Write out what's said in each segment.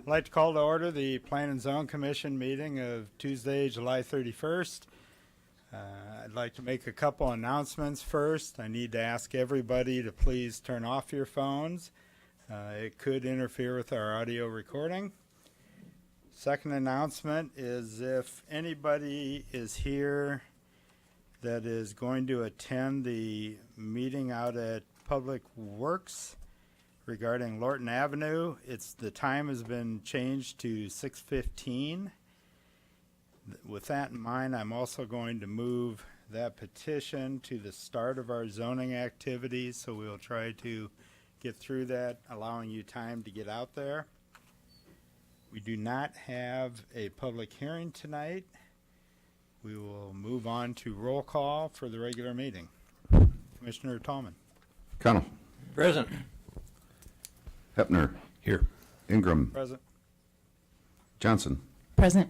I'd like to call to order the Plan and Zone Commission meeting of Tuesday, July 31st. I'd like to make a couple announcements first. I need to ask everybody to please turn off your phones. It could interfere with our audio recording. Second announcement is if anybody is here that is going to attend the meeting out at Public Works regarding Lorton Avenue, the time has been changed to 6:15. With that in mind, I'm also going to move that petition to the start of our zoning activities, so we'll try to get through that, allowing you time to get out there. We do not have a public hearing tonight. We will move on to roll call for the regular meeting. Commissioner Tallman. Connell. Present. Hepner. Here. Ingram. Present. Johnson. Present.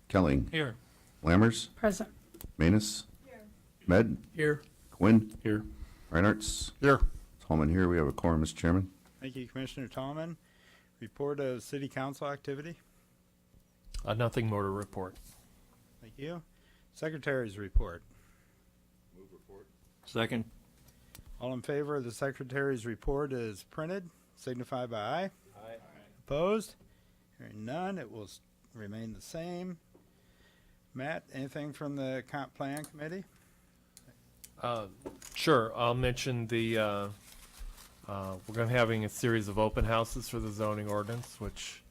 Kelling. Here. Lammers. Present. Manus. Here. Med. Here. Quinn. Here. Reinhartz. Here. Tallman here. We have a quorum, Mr. Chairman. Thank you, Commissioner Tallman. Report of City Council activity. Nothing more to report. Thank you. Secretary's report. Move report. Second. All in favor of the Secretary's report as printed, signify by aye. Aye. Opposed? Hearing none, it will remain the same. Matt, anything from the Comp Plan Committee? Sure. I'll mention the we're going to be having a series of open houses for the zoning ordinance, which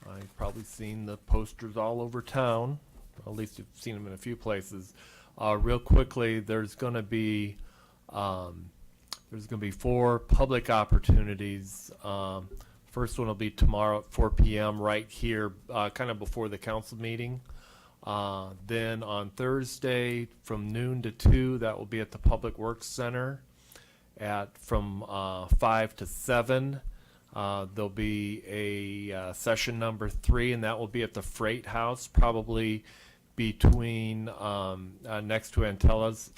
I've probably seen the posters all over town. At least you've seen them in a few places. Real quickly, there's going to be 4 public opportunities. First one will be tomorrow at 4 p.m. right here, kind of before the council meeting. Then on Thursday from noon to 2, that will be at the Public Works Center. From 5 to 7, there'll be a session number 3, and that will be at the Freight House, probably between next to Antonella's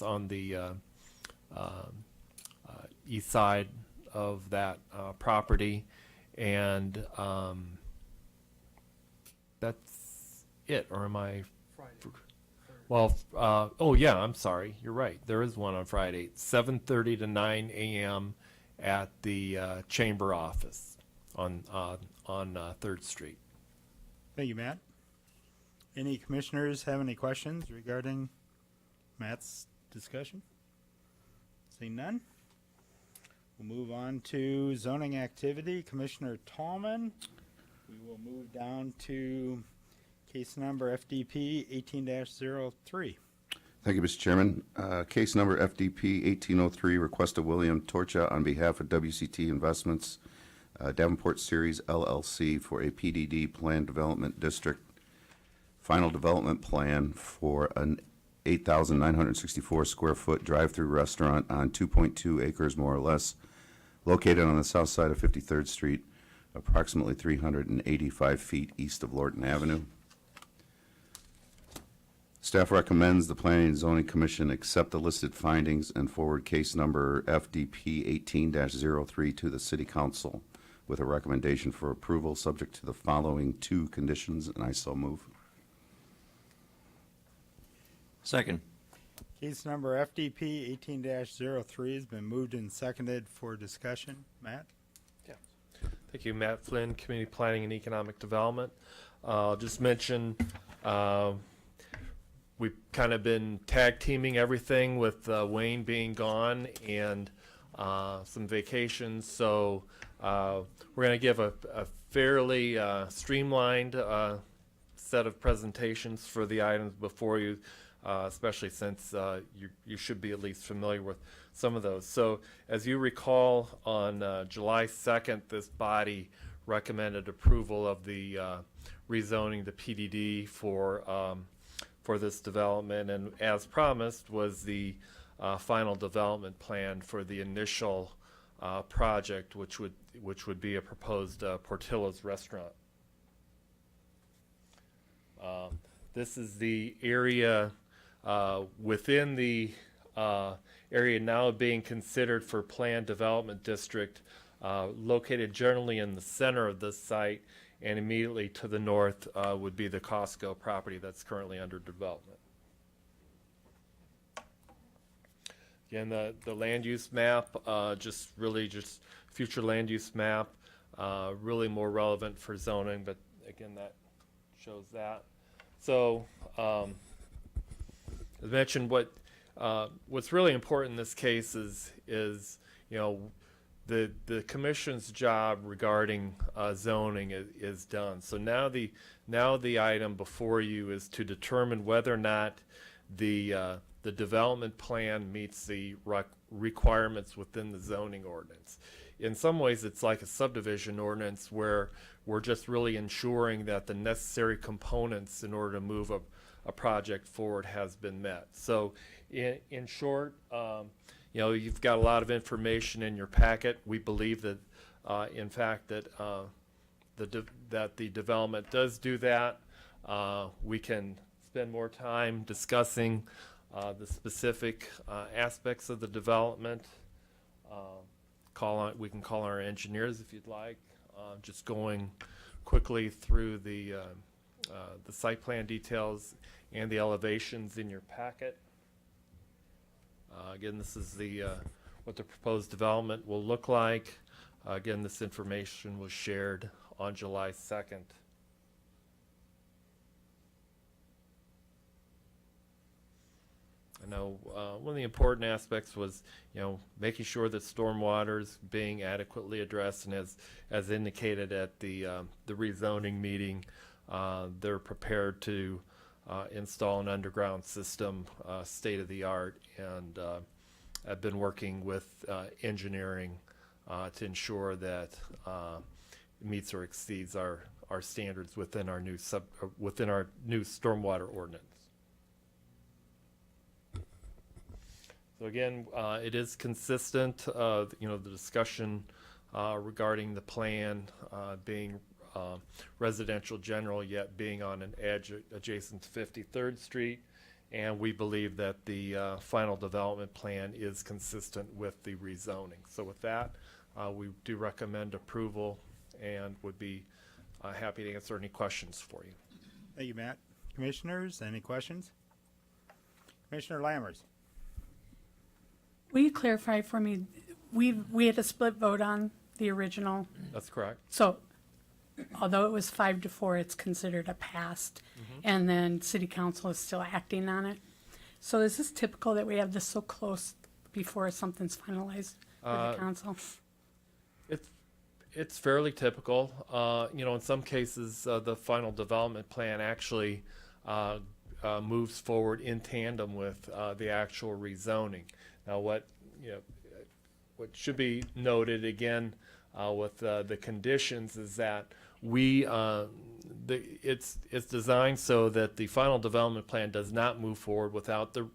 on the east side of that property, and that's it. Or am I? Friday. Well, oh yeah, I'm sorry. You're right. There is one on Friday, 7:30 to 9 a.m. at the chamber office on 3rd Street. Thank you, Matt. Any commissioners have any questions regarding Matt's discussion? Seeing none, we'll move on to zoning activity. Commissioner Tallman, we will move down to case number FDP 18-03. Thank you, Mr. Chairman. Case number FDP 1803, request of William Torcha on behalf of WCT Investments, Davenport Series LLC for a PDD Plan Development District final development plan for an 8,964 square foot drive-through restaurant on 2.2 acres more or less, located on the south side of 53rd Street, approximately 385 feet east of Lorton Avenue. Staff recommends the Planning and Zoning Commission accept the listed findings and forward case number FDP 18-03 to the City Council with a recommendation for approval subject to the following 2 conditions, and I so move. Second. Case number FDP 18-03 has been moved and seconded for discussion. Matt? Thank you, Matt Flynn, Community Planning and Economic Development. I'll just mention we've kind of been tag teaming everything with Wayne being gone and some vacations. So we're going to give a fairly streamlined set of presentations for the items before you, especially since you should be at least familiar with some of those. So as you recall, on July 2nd, this body recommended approval of the rezoning the PDD for this development, and as promised was the final development plan for the initial project, which would be a proposed Portillo's restaurant. This is the area within the area now being considered for planned development district located generally in the center of this site, and immediately to the north would be the Costco property that's currently under development. Again, the land use map, just future land use map, really more relevant for zoning, but again, that shows that. So, as mentioned, what's really important in this case is the commission's job regarding zoning is done. So now the item before you is to determine whether or not the development plan meets the requirements within the zoning ordinance. In some ways, it's like a subdivision ordinance where we're just really ensuring that the necessary components in order to move a project forward has been met. So in short, you've got a lot of information in your packet. We believe that, in fact, that the development does do that. We can spend more time discussing the specific aspects of the development. We can call our engineers if you'd like. Just going quickly through the site plan details and the elevations in your packet. Again, this is what the proposed development will look like. Again, this information was shared on July 2nd. I know one of the important aspects was, making sure that stormwater is being adequately addressed, and as indicated at the rezoning meeting, they're prepared to install an underground system, state of the art, and I've been working with engineering to ensure that it meets or exceeds our standards within our new stormwater ordinance. So again, it is consistent, the discussion regarding the plan being residential general, yet being on an edge adjacent to 53rd Street, and we believe that the final development plan is consistent with the rezoning. So with that, we do recommend approval and would be happy to answer any questions for you. Thank you, Matt. Commissioners, any questions? Commissioner Lammers. Will you clarify for me, we had a split vote on the original, That's correct. so although it was 5-4, it's considered a passed, and then city council is still acting on it. So is this typical that we have this so close before something's finalized with the council? It's fairly typical. In some cases, the final development plan actually moves forward in tandem with the actual rezoning. Now, what should be noted again with the conditions is that it's designed so that the final development plan does not move forward without the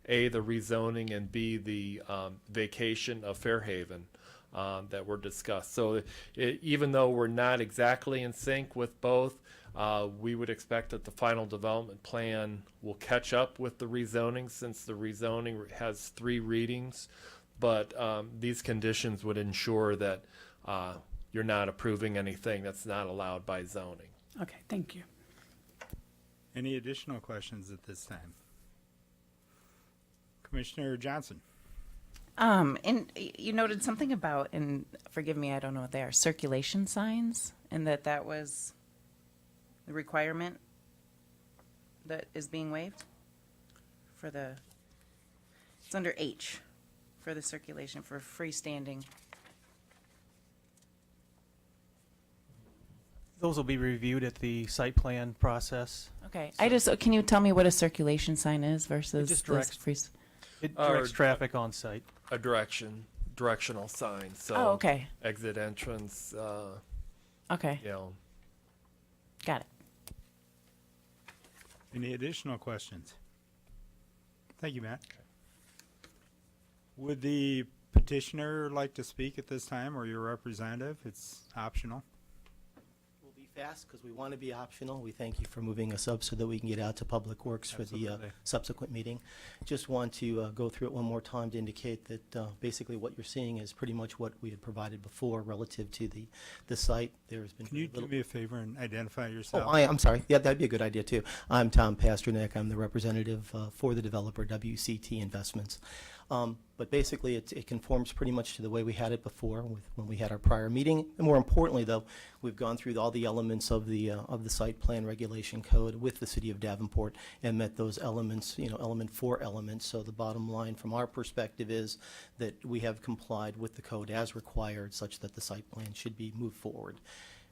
rezoning, and B, the vacation of Fairhaven that were discussed. So even though we're not exactly in sync with both, we would expect that the final development plan will catch up with the rezoning, since the rezoning has 3 readings. But these conditions would ensure that you're not approving anything that's not allowed by zoning. Okay, thank you. Any additional questions at this time? Commissioner Johnson. And you noted something about, and forgive me, I don't know what they are, circulation signs, and that was the requirement that is being waived for it's under H, for the circulation, for freestanding. Those will be reviewed at the site plan process. Okay, can you tell me what a circulation sign is versus just this directs- It directs traffic on site. A directional sign. So Oh, okay. exit, entrance, Okay, got it. Any additional questions? Thank you, Matt. Would the petitioner like to speak at this time, or your representative? It's optional. Will be fast because we want to be optional. We thank you for moving us up so that we can get out to Public Works for the Absolutely. subsequent meeting. Just want to go through it one more time to indicate that basically what you're seeing is pretty much what we had provided before relative to the site. There's been Can you very do little. me a favor and identify Oh, yourself? I'm sorry. Yeah, that'd be a good idea too. I'm Tom Pasternak. I'm the representative for the developer WCT Investments. But basically, it conforms pretty much to the way we had it before when we had our prior meeting. And more importantly, though, we've gone through all the elements of the site plan regulation code with the city of Davenport and met those elements, element for element. So the bottom line from our perspective is that we have complied with the code as required, such that the site plan should be moved forward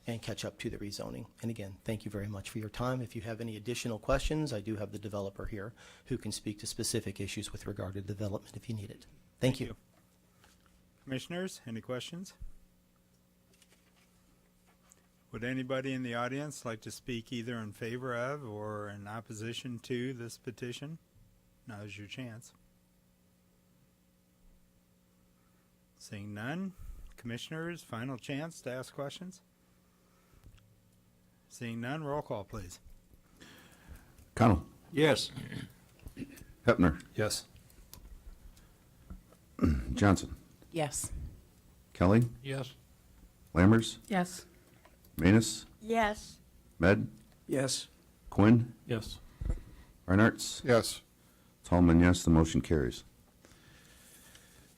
and catch up to the rezoning. And again, thank you very much for your time. If you have any additional questions, I do have the developer here who can speak to specific issues with regard to development if you need it. Thank you. Commissioners, any questions? Would anybody in the audience like to speak either in favor of or in opposition to this petition? Now's your chance. Seeing none, commissioners, final chance to ask questions? Seeing none, roll call, please. Connell. Yes. Hepner. Yes. Johnson. Yes. Kelly. Yes. Lammers. Yes. Manus. Yes. Med. Yes. Quinn. Yes. Reinhardt. Yes. Tallman, yes. The motion carries.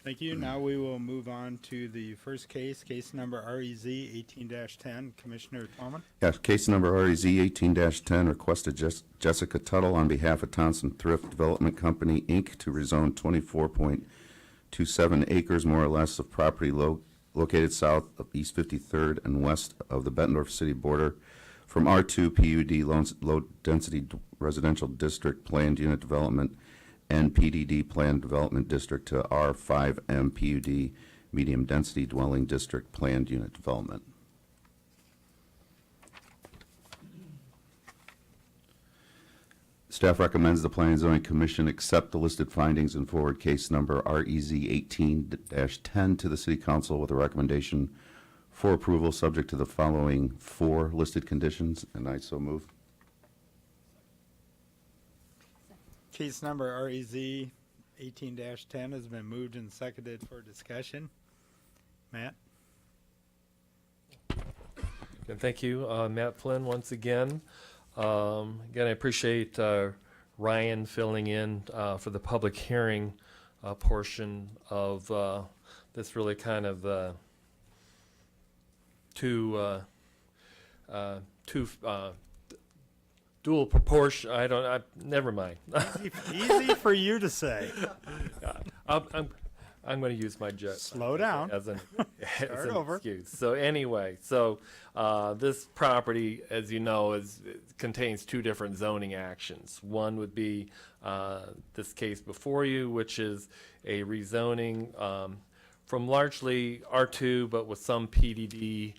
Thank you. Now we will move on to the first case, case number REZ 18-10. Commissioner Tallman. Yes, case number REZ 18-10, requested Jessica Tuttle on behalf of Thompson Thrift Development Company, Inc., to rezone 24.27 acres, more or less, of property located south of East 53rd and west of the Bettendorf city border from R2 PUD low-density residential district planned unit development and PDD planned development district to R5M PUD medium-density dwelling district planned unit development. Staff recommends the Planning and Zoning Commission accept the listed findings and forward case number REZ 18-10 to the City Council with a recommendation for approval subject to the following 4 listed conditions, and I so move. Case number REZ 18-10 has been moved and seconded for discussion. Matt? And thank you, Matt Flynn, once again. Again, I appreciate Ryan filling in for the public hearing portion of this really kind of two dual proportion. Never mind. Easy for you to say. I'm going to use my jet. Slow down. As an Start over. excuse. So anyway, this property, as you know, contains 2 different zoning actions. One would be this case before you, which is a rezoning from largely R2, but with some PDD,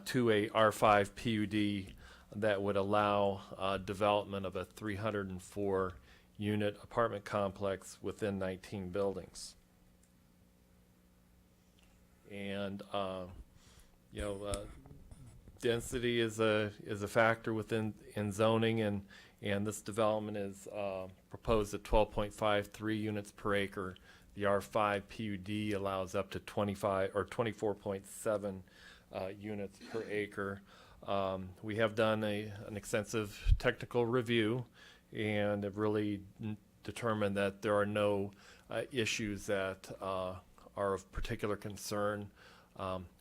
to a R5 PUD that would allow development of a 304-unit apartment complex within 19 buildings. And density is a factor within zoning, and this development is proposed at 12.53 units per acre. The R5 PUD allows up to 25 or 24.7 units per acre. We have done an extensive technical review and have really determined that there are no issues that are of particular concern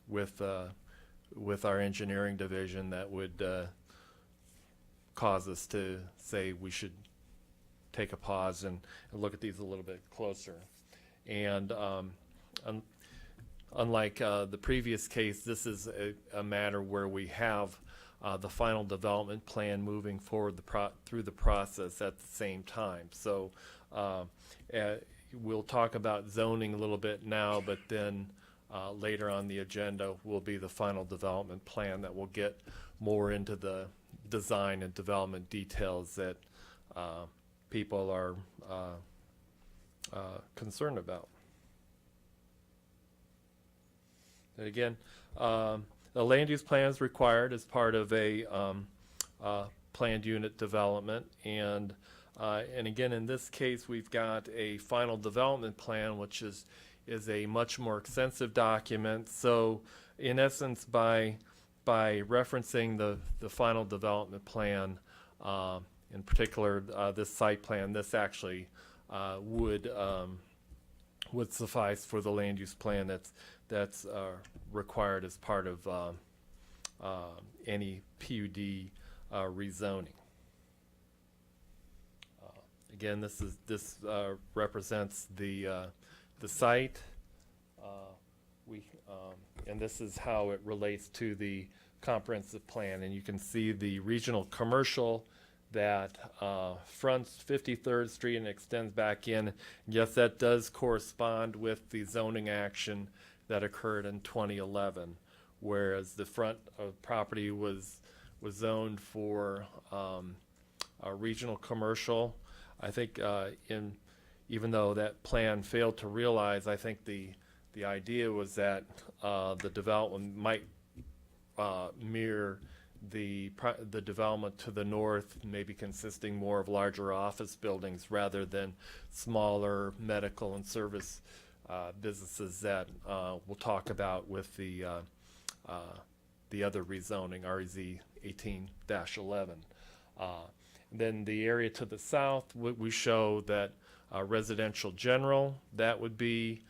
with our engineering division that would cause us to say we should take a pause and look at these a little bit closer. And unlike the previous case, this is a matter where we have the final development plan moving forward through the process at the same time. So we'll talk about zoning a little bit now, but then later on the agenda will be the final development plan that will get more into the design and development details that people are concerned about. And again, the land use plan is required as part of a planned unit development, and again, in this case, we've got a final development plan, which is a much more extensive document. So, in essence, by referencing the final development plan, in particular this site plan, this actually would suffice for the land use plan that's required as part of any PUD rezoning. Again, this represents the site. And this is how it relates to the comprehensive plan. And you can see the regional commercial that fronts 53rd Street and extends back in. Yes, that does correspond with the zoning action that occurred in 2011, whereas the front of property was zoned for a regional commercial. I think even though that plan failed to realize, I think the idea was that the development might mirror the development to the north, maybe consisting more of larger office buildings rather than smaller medical and service businesses that we'll talk about with the other rezoning, REZ 18-11. Then the area to the south, we show that residential general, that would be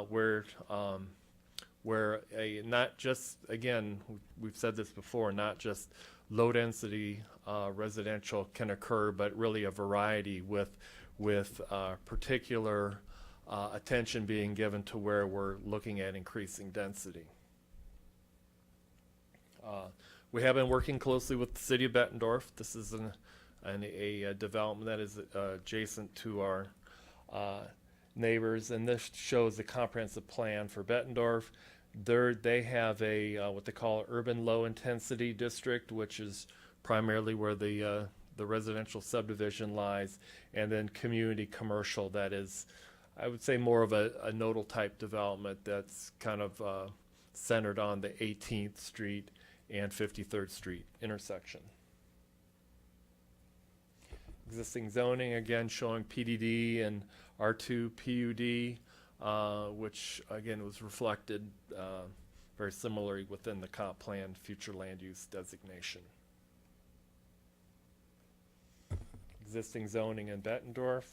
where not just, again, we've said this before, not just low density residential can occur, but really a variety with particular attention being given to where we're looking at increasing density. We have been working closely with the city of Bettendorf. This is a development that is adjacent to our neighbors, and this shows the comprehensive plan for Bettendorf. They have a what they call urban low intensity district, which is primarily where the residential subdivision lies, and then community commercial that is, I would say, more of a nodal type development that's kind of centered on the 18th Street and 53rd Street intersection. Existing zoning, again, showing PDD and R2 PUD, which, again, was reflected very similarly within the comp plan future land use designation. Existing zoning in Bettendorf.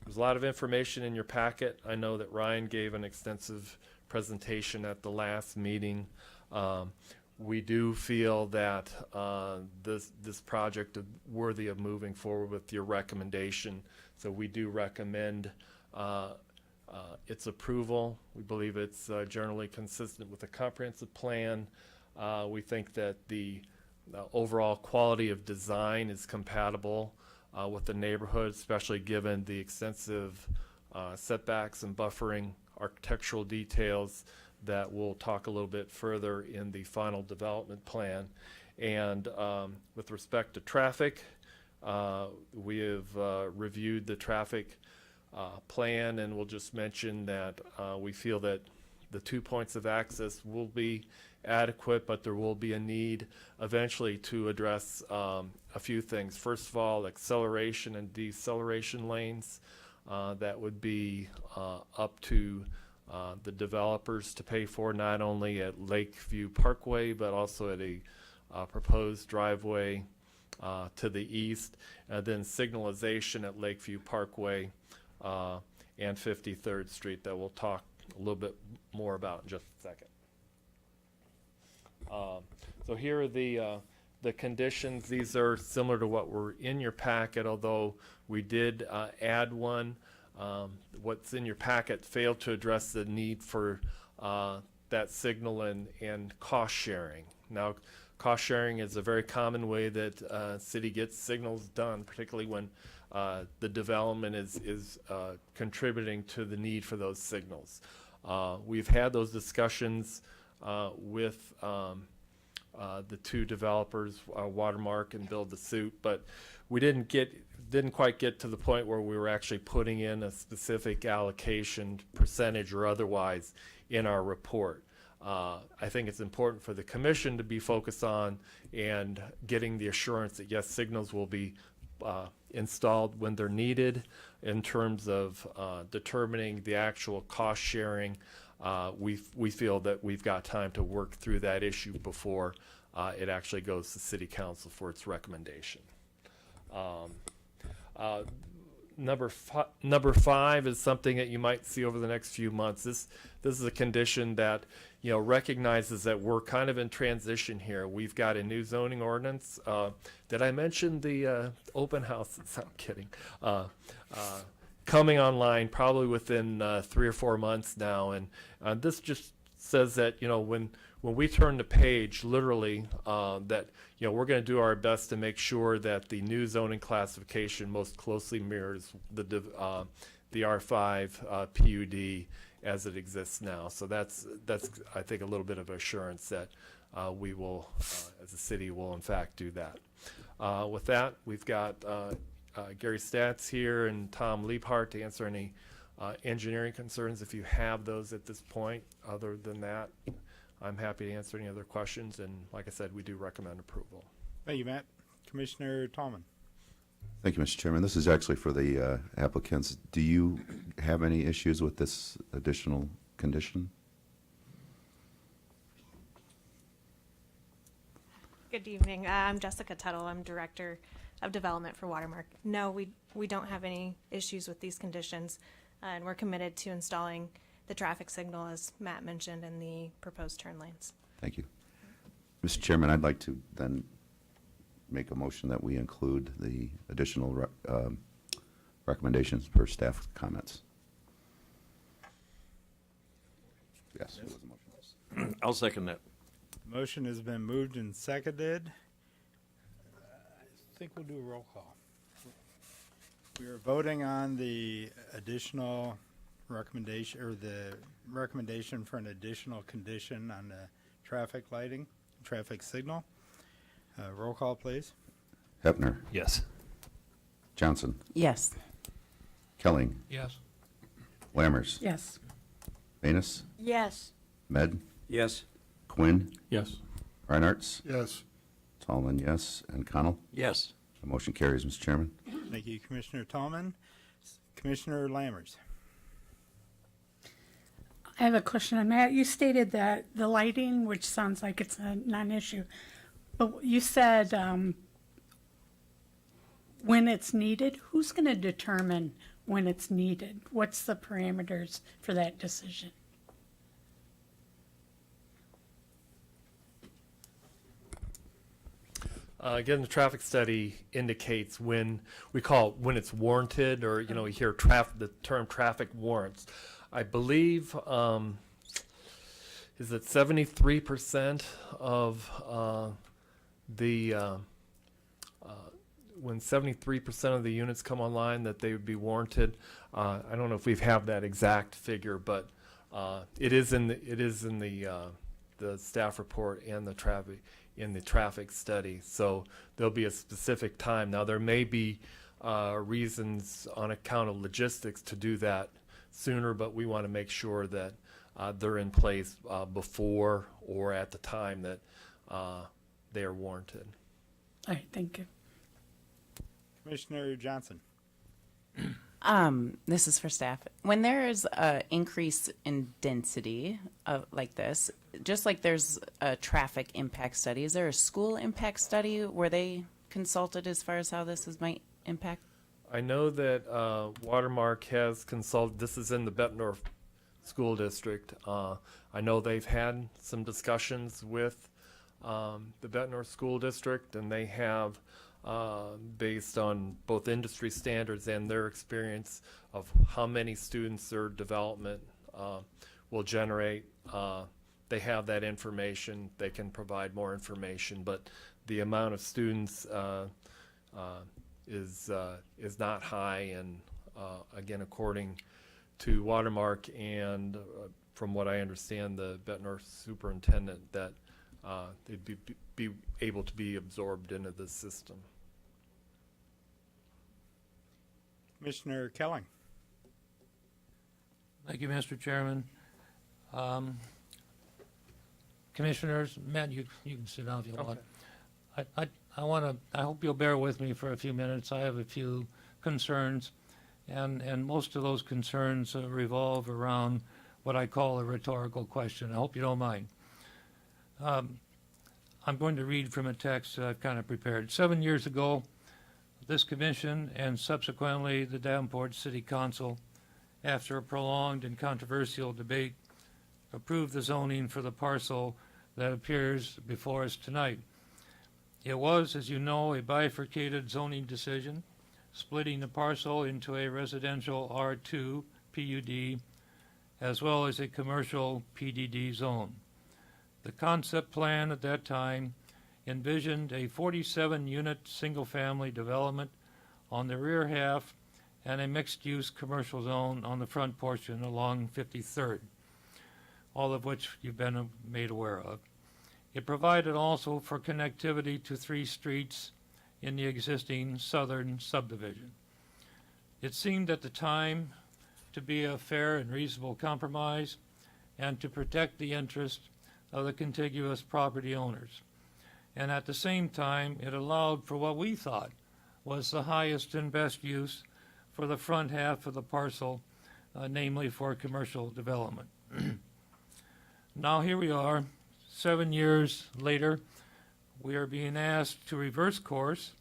There's a lot of information in your packet. I know that Ryan gave an extensive presentation at the last meeting. We do feel that this project is worthy of moving forward with your recommendation. So we do recommend its approval. We believe it's generally consistent with the comprehensive plan. We think that the overall quality of design is compatible with the neighborhood, especially given the extensive setbacks and buffering architectural details that we'll talk a little bit further in the final development plan. And with respect to traffic, we have reviewed the traffic plan, and we'll just mention that we feel that the 2 points of access will be adequate, but there will be a need eventually to address a few things. First of all, acceleration and deceleration lanes that would be up to the developers to pay for, not only at Lakeview Parkway, but also at a proposed driveway to the east, and then signalization at Lakeview Parkway and 53rd Street that we'll talk a little bit more about in just a second. So here are the conditions. These are similar to what were in your packet, although we did add one. What's in your packet failed to address the need for that signal and cost sharing. Now, cost sharing is a very common way that city gets signals done, particularly when the development is contributing to the need for those signals. We've had those discussions with the two developers, Watermark and Build the Suit, but we didn't quite get to the point where we were actually putting in a specific allocation percentage or otherwise in our report. I think it's important for the commission to be focused on and getting the assurance that yes, signals will be installed when they're needed. In terms of determining the actual cost sharing, we feel that we've got time to work through that issue before it actually goes to City Council for its recommendation. Number 5 is something that you might see over the next few months. This is a condition that recognizes that we're kind of in transition here. We've got a new zoning ordinance. Did I mention the open houses? I'm kidding. Coming online probably within 3 or 4 months now, and this just says that when we turn the page, literally, that we're going to do our best to make sure that the new zoning classification most closely mirrors the R5 PUD as it exists now. So that's I think a little bit of assurance that we will, as a city, will in fact do that. With that, we've got Gary Statz here and Tom Liebhart to answer any engineering concerns if you have those at this point. Other than that, I'm happy to answer any other questions, and like I said, we do recommend approval. Thank you, Matt. Commissioner Tallman. Thank you, Mr. Chairman. This is actually for the applicants. Do you have any issues with this additional condition? Good evening. I'm Jessica Tuttle. I'm Director of Development for Watermark. No, we don't have any issues with these conditions, and we're committed to installing the traffic signal, as Matt mentioned, in the proposed turn lanes. Thank you. Mr. Chairman, I'd like to then make a motion that we include the additional recommendations per staff comments. Yes. It was a motion. I'll second that. Motion has been moved and seconded. I think we'll do a roll call. We are voting on the additional recommendation, or the recommendation for an additional condition on the traffic lighting, traffic signal. Roll call, please. Hepner, Yes. Johnson, Yes. Kelling, Yes. Lammers, Yes. Manus, Yes. Med, Yes. Quinn, Yes. Reinhardt, Yes. Tallman, yes, and Connell. Yes. The motion carries, Mr. Chairman. Thank you, Commissioner Tallman. Commissioner Lammers. I have a question on that. You stated that the lighting, which sounds like it's a non-issue, but you said when it's needed. Who's going to determine when it's needed? What's the parameters for that decision? Again, the traffic study indicates when when it's warranted, or you hear the term traffic warrants. I believe is it 73% of when 73% of the units come online that they would be warranted. I don't know if we have that exact figure, but it is in the staff report and the traffic study. So there'll be a specific time. Now there may be reasons on account of logistics to do that sooner, but we want to make sure that they're in place before or at the time that they are warranted. All right, thank you. Commissioner Johnson. This is for staff. When there is an increase in density like this, just like there's a traffic impact study, is there a school impact study where they consulted as far as how might impact? I know that Watermark has consulted. This is in the Bettendorf School District. I know they've had some discussions with the Bettendorf School District, and they have, based on both industry standards and their experience of how many students their development will generate, they have that information. They can provide more information, but the amount of students is not high, and again, according to Watermark and from what I understand, the Bettendorf superintendent, that they'd be able to be absorbed into the system. Commissioner Kelling. Thank you, Mr. Chairman. Commissioners, Matt, you can sit down if you want. I hope you'll bear with me for a few minutes. I have a few concerns, and most of those concerns revolve around what I call a rhetorical question. I hope you don't mind. I'm going to read from a text that I've kind of prepared. 7 years ago, this commission and subsequently the Davenport City Council, after a prolonged and controversial debate, approved the zoning for the parcel that appears before us tonight. It was, as you know, a bifurcated zoning decision, splitting the parcel into a residential R2 PUD as well as a commercial PDD zone. The concept plan at that time envisioned a 47-unit single-family development on the rear half and a mixed-use commercial zone on the front portion along 53rd, all of which you've been made aware of. It provided also for connectivity to 3 streets in the existing southern subdivision. It seemed at the time to be a fair and reasonable compromise and to protect the interest of the contiguous property owners. And at the same time, it allowed for what we thought was the highest and best use for the front half of the parcel, namely for commercial development. Now here we are, 7 years later, we are being asked to reverse course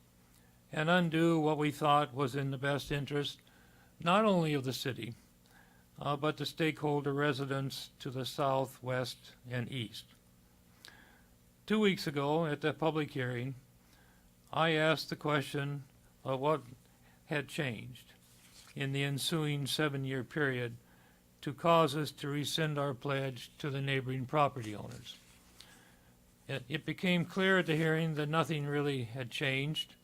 and undo what we thought was in the best interest not only of the city, but the stakeholder residents to the south, west, and east. 2 weeks ago at the public hearing, I asked the question of what had changed in the ensuing 7-year period to cause us to rescind our pledge to the neighboring property owners. It became clear at the hearing that nothing really had changed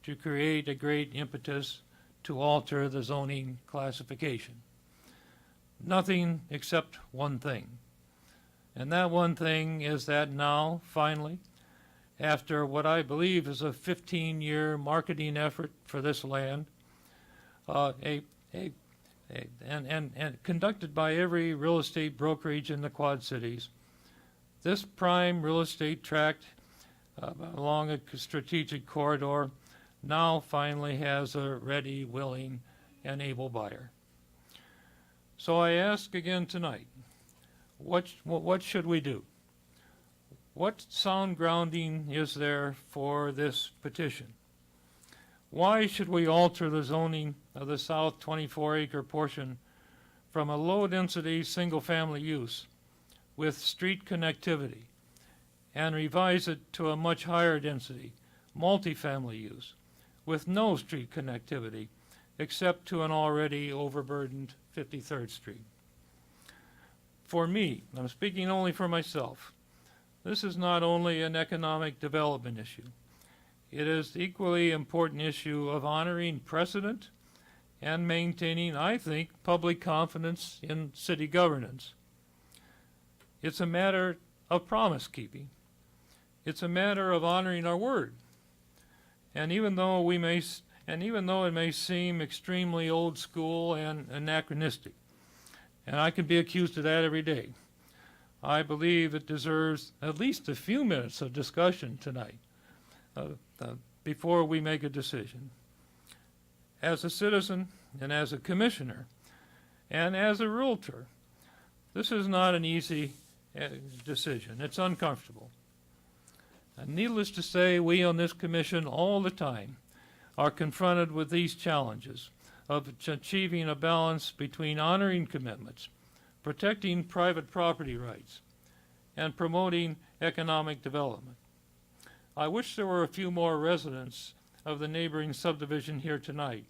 to create a great impetus to alter the zoning classification. Nothing except one thing. And that one thing is that now, finally, after what I believe is a 15-year marketing effort for this land, and conducted by every real estate brokerage in the Quad Cities, this prime real estate tract along a strategic corridor now finally has a ready, willing, and able buyer. So I ask again tonight, what should we do? What sound grounding is there for this petition? Why should we alter the zoning of the south 24-acre portion from a low-density single-family use with street connectivity and revise it to a much higher density multifamily use with no street connectivity except to an already overburdened 53rd Street? For me, I'm speaking only for myself, this is not only an economic development issue. It is the equally important issue of honoring precedent and maintaining, I think, public confidence in city governance. It's a matter of promise keeping. It's a matter of honoring our word. And even though it may seem extremely old school and anachronistic, and I can be accused of that every day, I believe it deserves at least a few minutes of discussion tonight before we make a decision. As a citizen and as a commissioner and as a realtor, this is not an easy decision. It's uncomfortable. And needless to say, we on this commission all the time are confronted with these challenges of achieving a balance between honoring commitments, protecting private property rights, and promoting economic development. I wish there were a few more residents of the neighboring subdivision here tonight,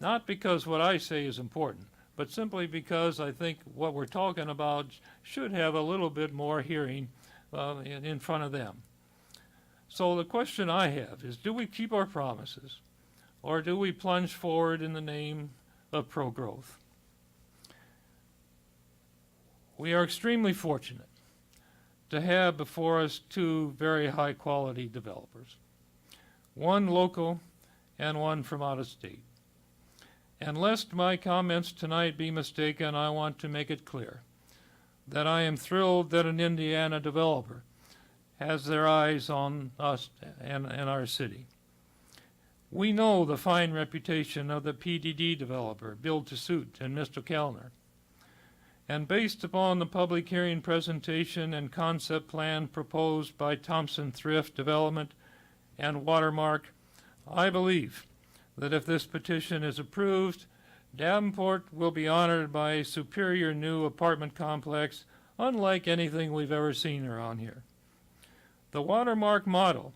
not because what I say is important, but simply because I think what we're talking about should have a little bit more hearing in front of them. So the question I have is, do we keep our promises, or do we plunge forward in the name of pro-growth? We are extremely fortunate to have before us 2 very high-quality developers, one local and one from out of state. And lest my comments tonight be mistaken, I want to make it clear that I am thrilled that an Indiana developer has their eyes on us and our city. We know the fine reputation of the PDD developer, Build to Suit, and Mr. Kellner. And based upon the public hearing presentation and concept plan proposed by Thompson Thrift Development and Watermark, I believe that if this petition is approved, Davenport will be honored by a superior new apartment complex unlike anything we've ever seen around here. The Watermark model,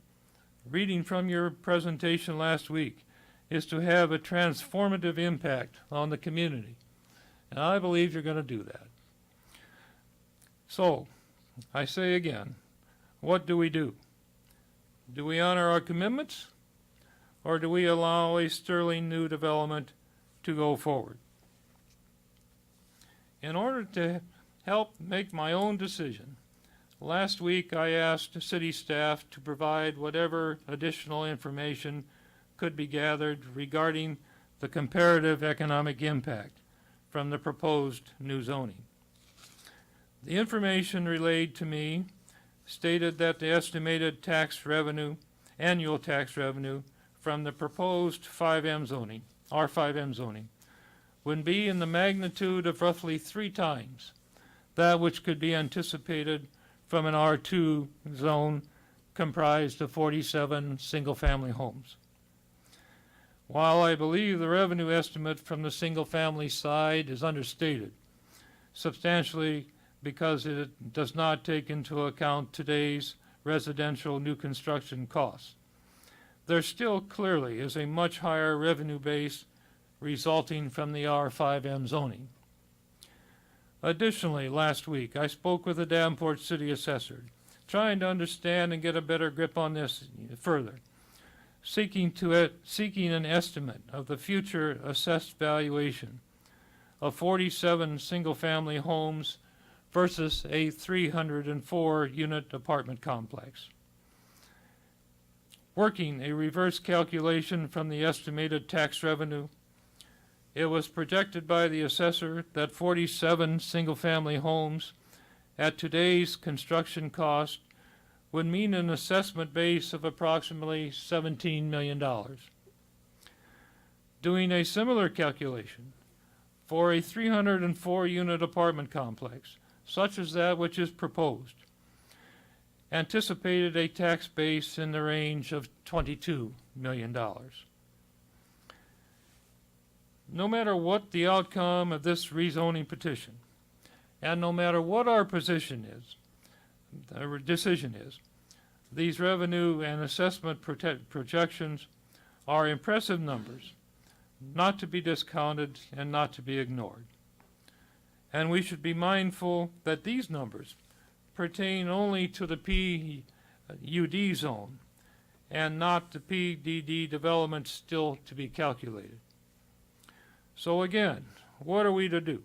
reading from your presentation last week, is to have a transformative impact on the community. And I believe you're going to do that. So, I say again, what do we do? Do we honor our commitments, or do we allow a sterling new development to go forward? In order to help make my own decision, last week I asked city staff to provide whatever additional information could be gathered regarding the comparative economic impact from the proposed new zoning. The information relayed to me stated that the estimated tax revenue, annual tax revenue from the proposed 5M zoning, R5M zoning, would be in the magnitude of roughly 3 times that which could be anticipated from an R2 zone comprised of 47 single-family homes. While I believe the revenue estimate from the single-family side is understated, substantially because it does not take into account today's residential new construction costs, there still clearly is a much higher revenue base resulting from the R5M zoning. Additionally, last week I spoke with the Davenport City Assessor, trying to understand and get a better grip on this further, seeking an estimate of the future assessed valuation of 47 single-family homes versus a 304-unit apartment complex. Working a reverse calculation from the estimated tax revenue, it was projected by the assessor that 47 single-family homes at today's construction cost would mean an assessment base of approximately $17 million. Doing a similar calculation for a 304-unit apartment complex, such as that which is proposed, anticipated a tax base in the range of $22 million. No matter what the outcome of this rezoning petition, and no matter what our position is, our decision is, these revenue and assessment projections are impressive numbers, not to be discounted and not to be ignored. And we should be mindful that these numbers pertain only to the PUD zone and not the PDD development still to be calculated. So again, what are we to do?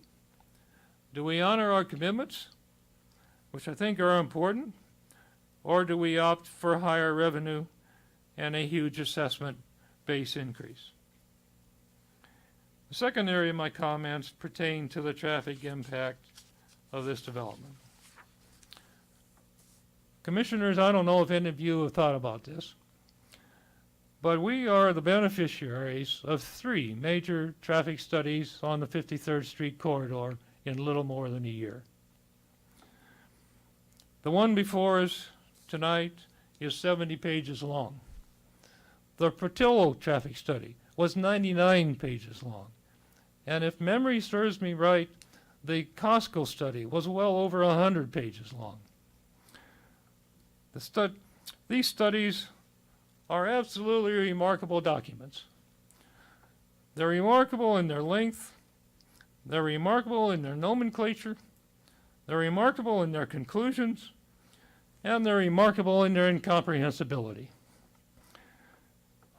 Do we honor our commitments, which I think are important, or do we opt for higher revenue and a huge assessment base increase? The second area of my comments pertain to the traffic impact of this development. Commissioners, I don't know if any of you have thought about this, but we are the beneficiaries of 3 major traffic studies on the 53rd Street corridor in little more than a year. The one before us tonight is 70 pages long. The Portillo traffic study was 99 pages long. And if memory serves me right, the Costco study was well over 100 pages long. These studies are absolutely remarkable documents. They're remarkable in their length, they're remarkable in their nomenclature, they're remarkable in their conclusions, and they're remarkable in their incomprehensibility.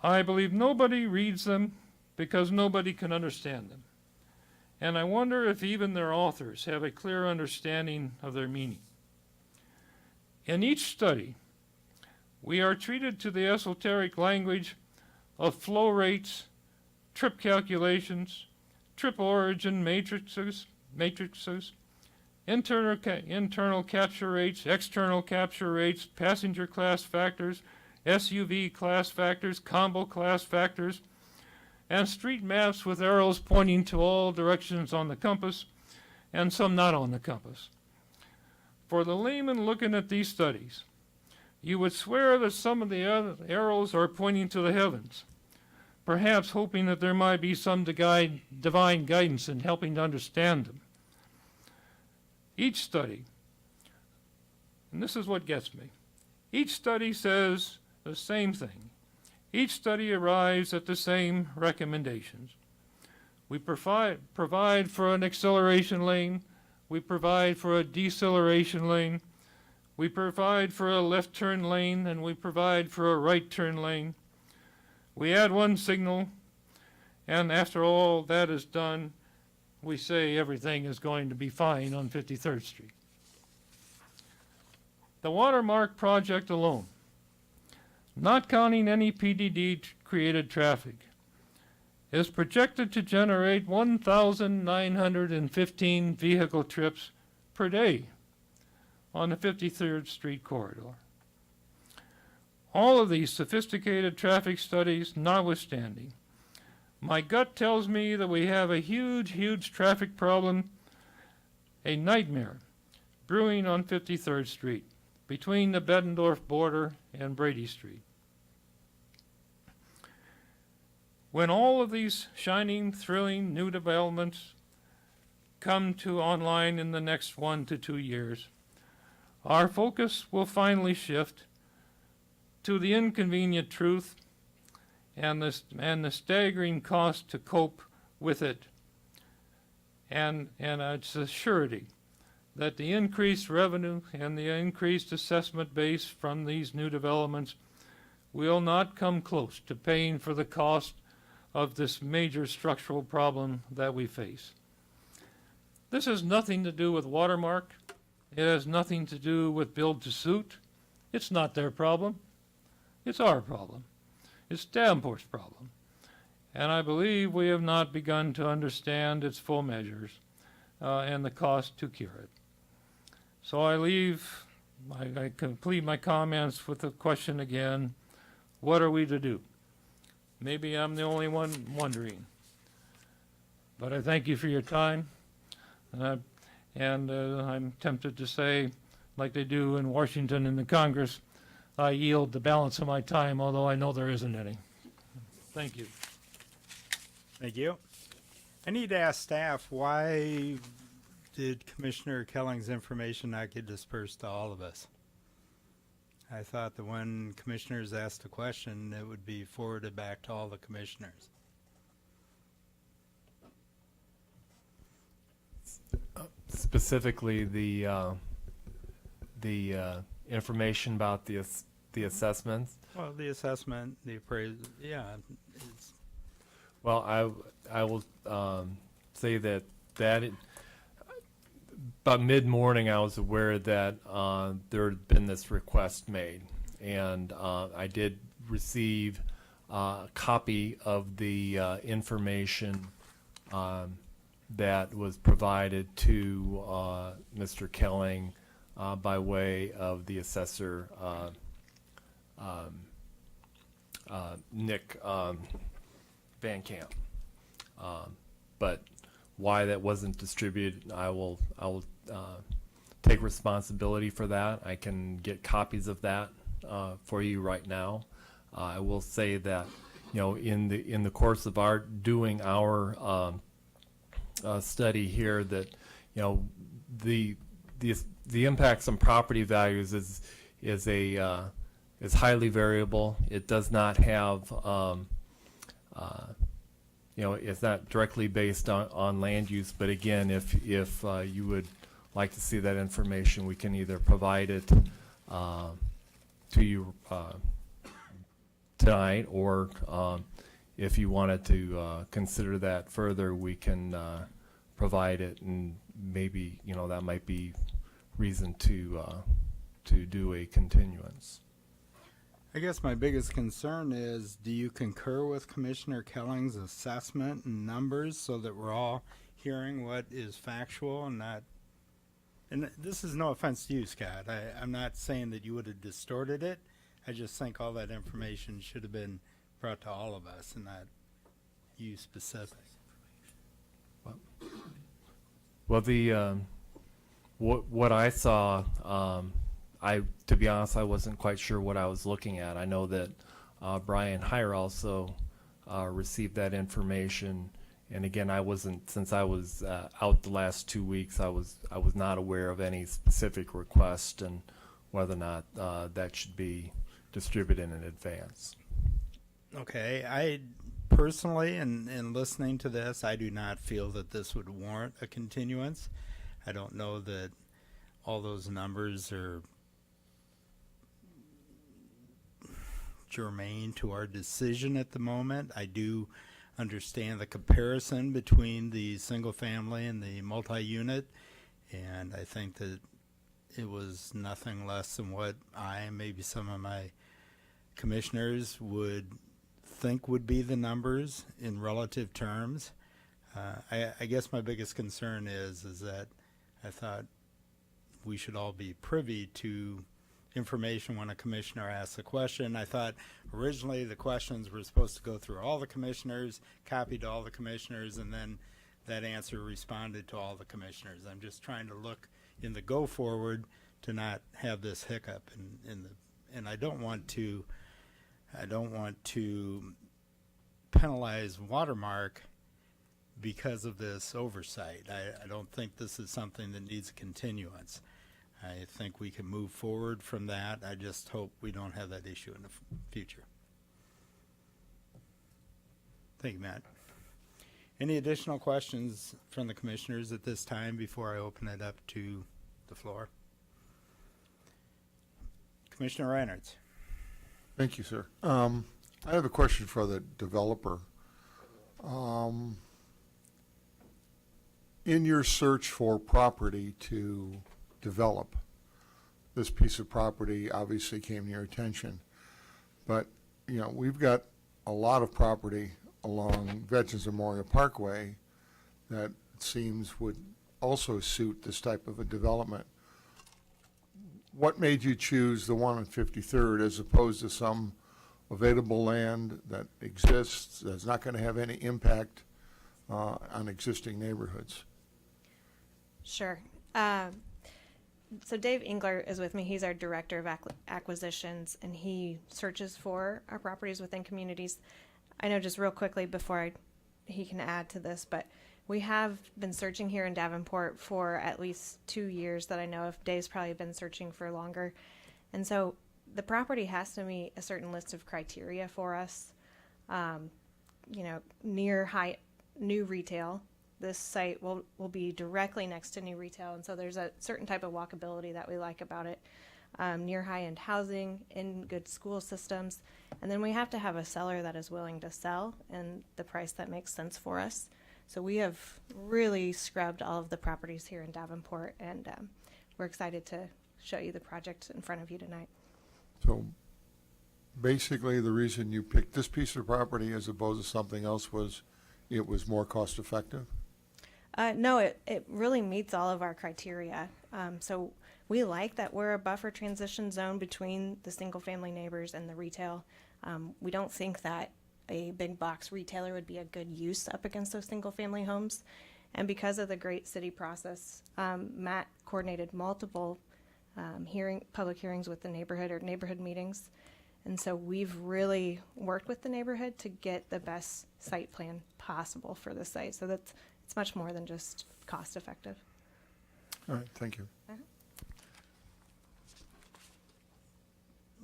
I believe nobody reads them because nobody can understand them. And I wonder if even their authors have a clear understanding of their meaning. In each study, we are treated to the esoteric language of flow rates, trip calculations, triple origin matrices, internal capture rates, external capture rates, passenger class factors, SUV class factors, combo class factors, and street maps with arrows pointing to all directions on the compass and some not on the compass. For the layman looking at these studies, you would swear that some of the other arrows are pointing to the heavens, perhaps hoping that there might be some divine guidance in helping to understand them. Each study, and this is what gets me, each study says the same thing. Each study arrives at the same recommendations. We provide for an acceleration lane. We provide for a deceleration lane. We provide for a left turn lane, and we provide for a right turn lane. We add one signal, and after all that is done, we say everything is going to be fine on 53rd Street. The Watermark project alone, not counting any PDD-created traffic, is projected to generate 1,915 vehicle trips per day on the 53rd Street corridor. All of these sophisticated traffic studies notwithstanding, my gut tells me that we have a huge traffic problem, a nightmare, brewing on 53rd Street between the Bettendorf border and Brady Street. When all of these shining, thrilling new developments come to online in the next 1 to 2 years, our focus will finally shift to the inconvenient truth and the staggering cost to cope with it. And it's a surety that the increased revenue and the increased assessment base from these new developments will not come close to paying for the cost of this major structural problem that we face. This has nothing to do with Watermark. It has nothing to do with build to suit. It's not their problem. It's our problem. It's Davenport's problem. And I believe we have not begun to understand its full measures and the cost to cure it. So I complete my comments with the question again, what are we to do? Maybe I'm the only one wondering. But I thank you for your time. And I'm tempted to say, like they do in Washington in the Congress, I yield the balance of my time, although I know there isn't any. Thank you. Thank you. I need to ask staff, why did Commissioner Kelling's information not get dispersed to all of us? I thought that when commissioners asked a question, it would be forwarded back to all the commissioners. Specifically, the information about the assessments. Well, the assessment, the appraisal, yeah. It's, Well, I will say that about mid-morning I was aware that there had been this request made, and I did receive a copy of the information that was provided to Mr. Kelling by way of the assessor Nick Van Camp. But why that wasn't distributed, I will take responsibility for that. I can get copies of that for you right now. I will say that, you know, in the course of our doing our study here, that, you know, the impacts on property values is highly variable. It does not have you know, it's not directly based on land use, but again, if you would like to see that information, we can either provide it to you tonight, or if you wanted to consider that further, we can provide it, and maybe, you know, that might be reason to do a continuance. I guess my biggest concern is, do you concur with Commissioner Kelling's assessment and numbers so that we're all hearing what is factual and not, and this is no offense to you, Scott. I'm not saying that you would have distorted it. I just think all that information should have been brought to all of us and not you specific. Well, the what I saw, to be honest, I wasn't quite sure what I was looking at. I know that Brian Heyer also received that information, and again, since I was out the last 2 weeks, I was not aware of any specific request and whether or not that should be distributed in advance. Okay, I personally, in listening to this, I do not feel that this would warrant a continuance. I don't know that all those numbers are germane to our decision at the moment. I do understand the comparison between the single family and the multi-unit, and I think that it was nothing less than what I and maybe some of my commissioners would think would be the numbers in relative terms. I guess my biggest concern is that I thought we should all be privy to information when a commissioner asks a question. I thought originally the questions were supposed to go through all the commissioners, copied to all the commissioners, and then that answer responded to all the commissioners. I'm just trying to look in the go forward to not have this hiccup and I don't want to penalize Watermark because of this oversight. I don't think this is something that needs a continuance. I think we can move forward from that. I just hope we don't have that issue in the future. Thank you, Matt. Any additional questions from the commissioners at this time before I open it up to the floor? Commissioner Reinhardt. Thank you, sir. I have a question for the developer. In your search for property to develop, this piece of property obviously came to your attention. But, you know, we've got a lot of property along Veterans Memorial Parkway that it seems would also suit this type of a development. What made you choose the one on 53rd as opposed to some available land that exists that's not going to have any impact on existing neighborhoods? Sure. So Dave Engler is with me. He's our director of acquisitions, and he searches for our properties within communities. I know just real quickly before he can add to this, but we have been searching here in Davenport for at least 2 years that I know of. Dave's probably been searching for longer. And so the property has to meet a certain list of criteria for us. Near new retail. This site will be directly next to new retail, and so there's a certain type of walkability that we like about it. Near high-end housing, in good school systems, and then we have to have a seller that is willing to sell and the price that makes sense for us. So we have really scrubbed all of the properties here in Davenport, and we're excited to show you the project in front of you tonight. So basically the reason you picked this piece of property as opposed to something else was it was more cost effective? No, it really meets all of our criteria. So we like that we're a buffer transition zone between the single family neighbors and the retail. We don't think that a big box retailer would be a good use up against those single family homes. And because of the great city process, Matt coordinated multiple public hearings with the neighborhood or neighborhood meetings. And so we've really worked with the neighborhood to get the best site plan possible for the site. So it's much more than just cost effective. All right, thank you.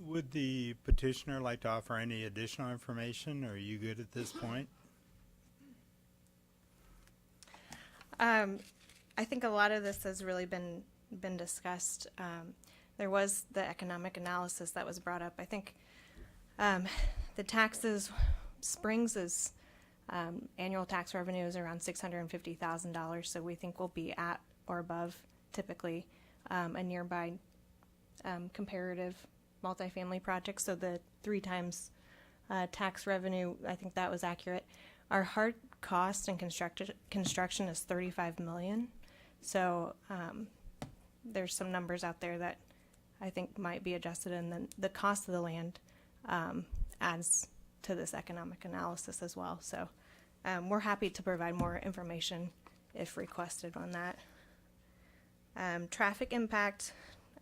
Would the petitioner like to offer any additional information, or are you good at this point? I think a lot of this has really been discussed. There was the economic analysis that was brought up. I think the taxes, Springs' annual tax revenue is around $650,000, so we think we'll be at or above typically a nearby comparative multifamily projects, so the 3 times tax revenue, I think that was accurate. Our hard cost and construction is $35 million. So there's some numbers out there that I think might be adjusted, and then the cost of the land adds to this economic analysis as well. So we're happy to provide more information if requested on that. Traffic impact,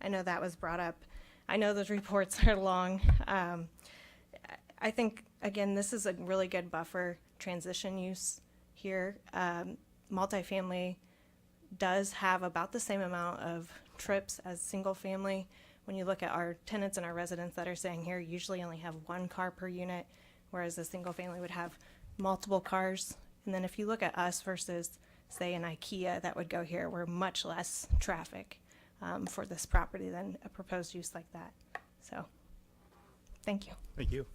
I know that was brought up. I know those reports are long. I think, again, this is a really good buffer transition use here. Multifamily does have about the same amount of trips as single family. When you look at our tenants and our residents that are staying here, usually only have 1 car per unit, whereas a single family would have multiple cars. And then if you look at us versus, say, an IKEA that would go here, we're much less traffic for this property than a proposed use like that. So, thank you. Thank you.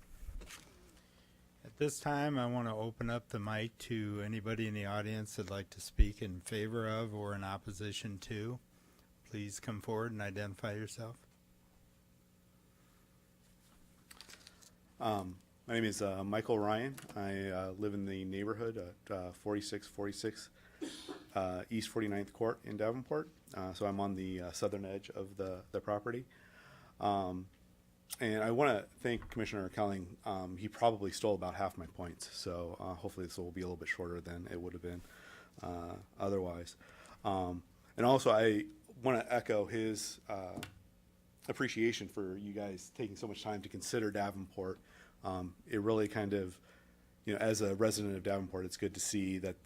At this time, I want to open up the mic to anybody in the audience that'd like to speak in favor of or in opposition to. Please come forward and identify yourself. My name is Michael Ryan. I live in the neighborhood at 4646 East 49th Court in Davenport. So I'm on the southern edge of the property. And I want to thank Commissioner Kelling. He probably stole about half my points, so hopefully this will be a little bit shorter than it would have been otherwise. And also, I want to echo his appreciation for you guys taking so much time to consider Davenport. It really kind of, as a resident of Davenport, it's good to see that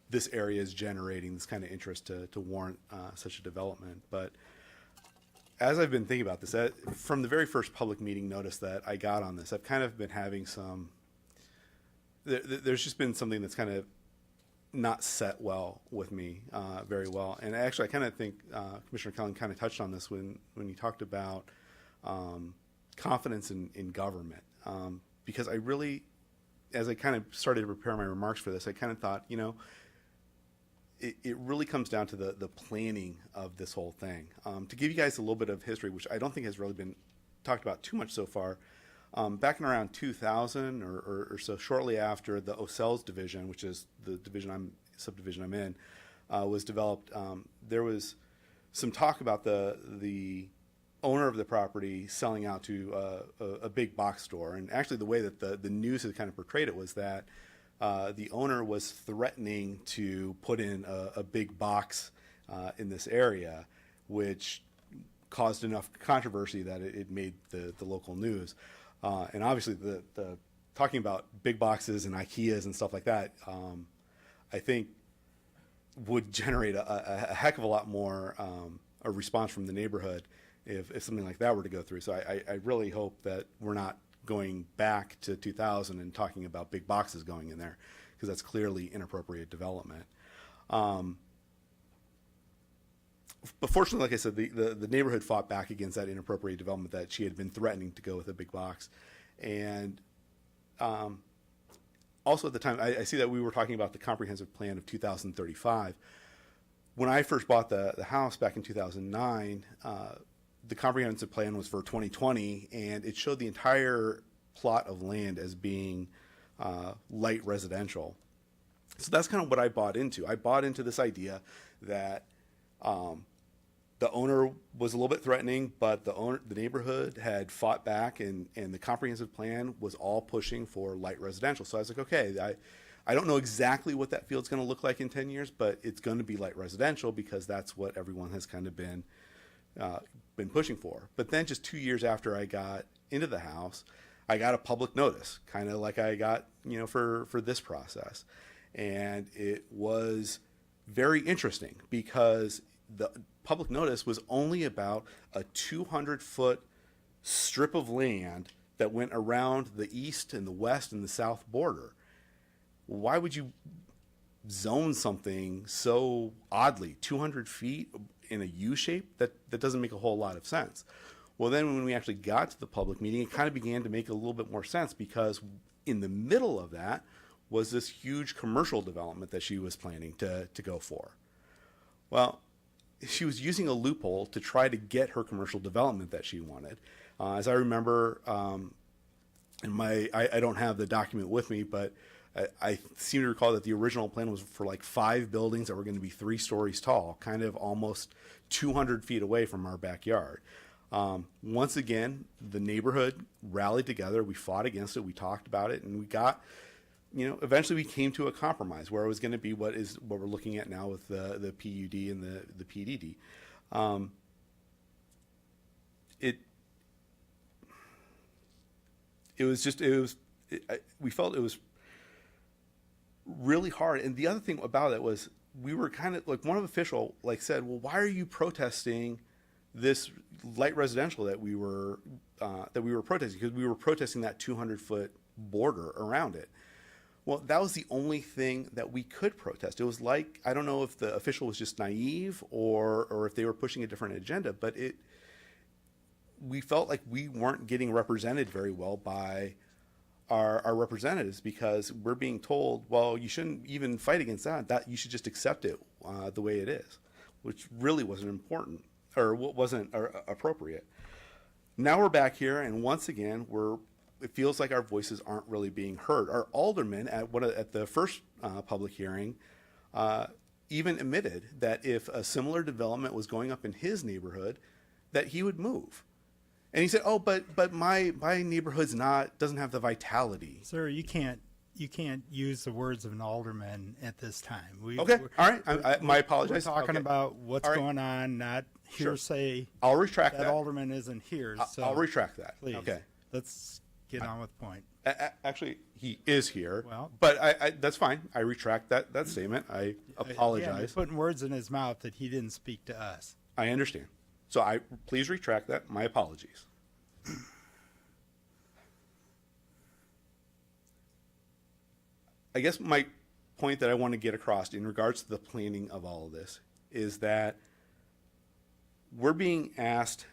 this area is generating this kind of interest to warrant such a development. But as I've been thinking about this, from the very first public meeting notice that I got on this, I've kind of been having there's just been something that's kind of not set well with me very well. And actually, I kind of think Commissioner Kelly kind of touched on this when he talked about confidence in government. Because I really, as I kind of started to prepare my remarks for this, I kind of thought, it really comes down to the planning of this whole thing. To give you guys a little bit of history, which I don't think has really been talked about too much so far, back in around 2000 or so, shortly after the O'Sells division, which is the subdivision I'm in, was developed, there was some talk about the owner of the property selling out to a big box store. And actually the way that the news had kind of portrayed it was that the owner was threatening to put in a big box in this area, which caused enough controversy that it made the local news. And obviously, the talking about big boxes and IKEAs and stuff like that, I think would generate a heck of a lot more a response from the neighborhood if something like that were to go through. So I really hope that we're not going back to 2000 and talking about big boxes going in there, because that's clearly inappropriate development. But fortunately, like I said, the neighborhood fought back against that inappropriate development that she had been threatening to go with a big box. And also at the time, I see that we were talking about the comprehensive plan of 2035. When I first bought the house back in 2009, the comprehensive plan was for 2020, and it showed the entire plot of land as being light residential. So that's kind of what I bought into. I bought into this idea that the owner was a little bit threatening, but the neighborhood had fought back, and the comprehensive plan was all pushing for light residential. So I was like, okay, I don't know exactly what that field's going to look like in 10 years, but it's going to be light residential because that's what everyone has kind of been pushing for. But then just 2 years after I got into the house, I got a public notice, kind of like I got, for this process. And it was very interesting because the public notice was only about a 200-foot strip of land that went around the east and the west and the south border. Why would you zone something so oddly, 200 feet in a U shape? That doesn't make a whole lot of sense. Well, then when we actually got to the public meeting, it kind of began to make a little bit more sense, because in the middle of that was this huge commercial development that she was planning to go for. Well, she was using a loophole to try to get her commercial development that she wanted. As I remember, I don't have the document with me, but I seem to recall that the original plan was for like 5 buildings that were going to be 3 stories tall, kind of almost 200 feet away from our backyard. Once again, the neighborhood rallied together. We fought against it. We talked about it, and we got, eventually we came to a compromise where it was going to be what we're looking at now with the PUD and the PDD. We felt it was really hard. And the other thing about it was we were kind of like, one of the official said, well, why are you protesting this light residential that we were protesting? Because we were protesting that 200-foot border around it. Well, that was the only thing that we could protest. It was like, I don't know if the official was just naive or if they were pushing a different agenda, but we felt like we weren't getting represented very well by our representatives, because we're being told, well, you shouldn't even fight against that you should just accept it the way it is, which really wasn't important or wasn't appropriate. Now we're back here, and once again, it feels like our voices aren't really being heard. Our alderman at the first public hearing even admitted that if a similar development was going up in his neighborhood, that he would move. And he said, "Oh, but my neighborhood's doesn't have the vitality." Sir, you can't use the words of an alderman at this time. Okay, all right. My apologies. We're talking Okay. about what's All right. going on, not Sure. hearsay. I'll retract That that. alderman isn't here, so I'll retract that. please. Okay. Let's get on with the point. Actually, he is here. Well- but I that's fine. I retract that statement. I Yeah, apologize. you're putting words in his mouth that he didn't speak to us. I understand. So please retract that. My apologies. I guess my point that I want to get across in regards to the planning of all of this is that we're being asked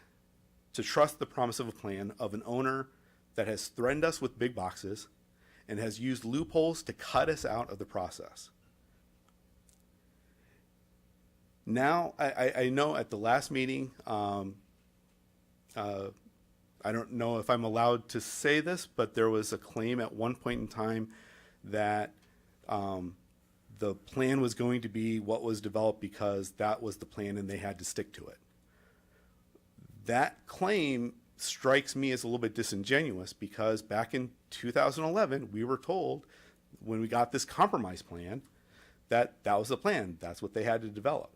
to trust the promise of a plan of an owner that has threatened us with big boxes and has used loopholes to cut us out of the process. Now, I know at the last meeting, I don't know if I'm allowed to say this, but there was a claim at one point in time that the plan was going to be what was developed because that was the plan and they had to stick to it. That claim strikes me as a little bit disingenuous, because back in 2011, we were told when we got this compromise plan that was the plan. That's what they had to develop.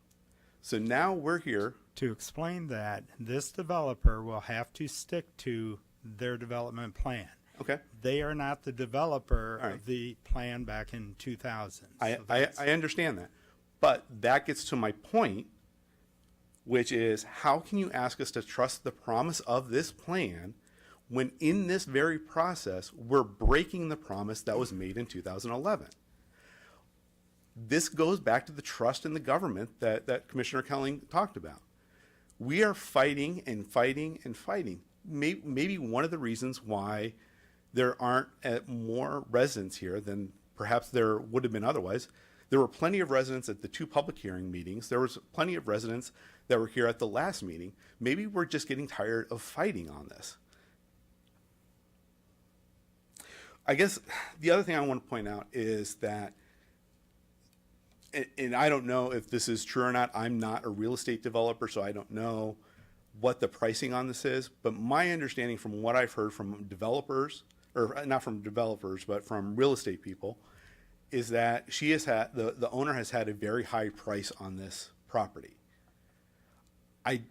So now we're here. To explain that, this developer will have to stick to their development plan. Okay. They are not the developer All right. of the plan back in 2000. I that's- understand that. But that gets to my point, which is, how can you ask us to trust the promise of this plan when in this very process we're breaking the promise that was made in 2011? This goes back to the trust in the government that Commissioner Kelling talked about. We are fighting and fighting and fighting. Maybe one of the reasons why there aren't more residents here than perhaps there would have been otherwise. There were plenty of residents at the 2 public hearing meetings. There was plenty of residents that were here at the last meeting. Maybe we're just getting tired of fighting on this. I guess the other thing I want to point out is that, and I don't know if this is true or not. I'm not a real estate developer, so I don't know what the pricing on this is. But my understanding from what I've heard from developers, or not from developers, but from real estate people, is that she has had, the owner has had a very high price on this property. I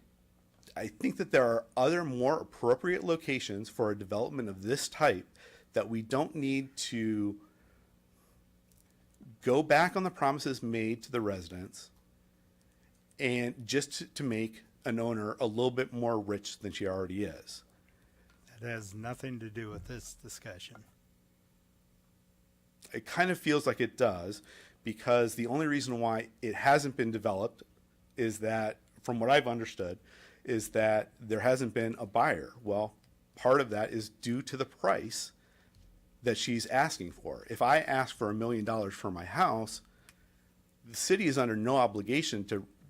think that there are other more appropriate locations for a development of this type that we don't need to go back on the promises made to the residents and just to make an owner a little bit more rich than she already is. That has nothing to do with this discussion. It kind of feels like it does, because the only reason why it hasn't been developed is that, from what I've understood, is that there hasn't been a buyer. Well, part of that is due to the price that she's asking for. If I ask for $1 million for my house, the city is under no obligation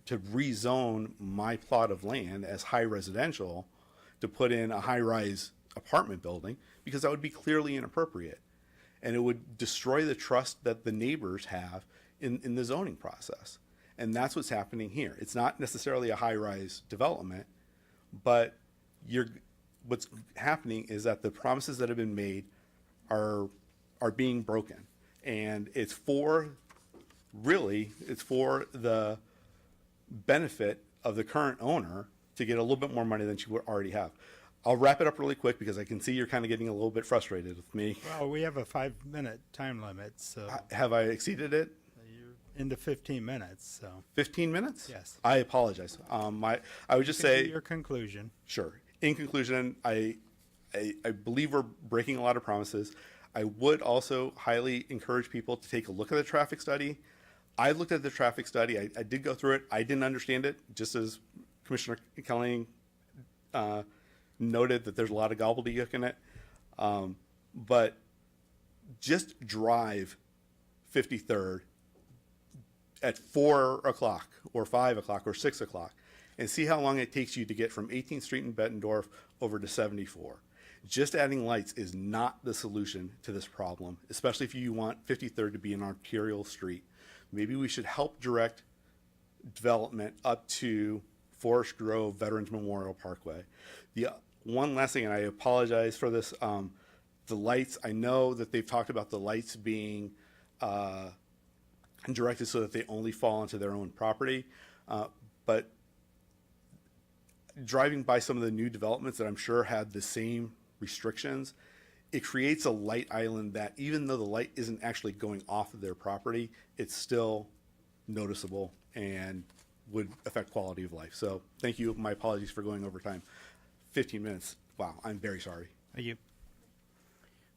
to to rezone my plot of land as high residential to put in a high-rise apartment building, because that would be clearly inappropriate. And it would destroy the trust that the neighbors have in the zoning process. And that's what's happening here. It's not necessarily a high-rise development, but what's happening is that the promises that have been made are being broken. And it's for the benefit of the current owner to get a little bit more money than she would already have. I'll wrap it up really quick because I can see you're kind of getting a little bit frustrated with me. Well, we have a 5-minute time limit, so Have I exceeded it? you're into 15 minutes, so. 15 minutes? Yes. I apologize. I would just say, Your conclusion. sure. In conclusion, I believe we're breaking a lot of promises. I would also highly encourage people to take a look at the traffic study. I looked at the traffic study. I did go through it. I didn't understand it, just as Commissioner Kelly noted that there's a lot of gobbledygook in it. But just drive 53rd at 4 o'clock or 5 o'clock or 6 o'clock and see how long it takes you to get from 18th Street in Bettendorf over to 74. Just adding lights is not the solution to this problem, especially if you want 53rd to be an arterial street. Maybe we should help direct development up to Forest Grove Veterans Memorial Parkway. The one last thing, and I apologize for this, the lights, I know that they've talked about the lights being directed so that they only fall onto their own property, but driving by some of the new developments that I'm sure had the same restrictions, it creates a light island that even though the light isn't actually going off of their property, it's still noticeable and would affect quality of life. So thank you. My apologies for going over time. 15 minutes. Wow, I'm very sorry. Thank you.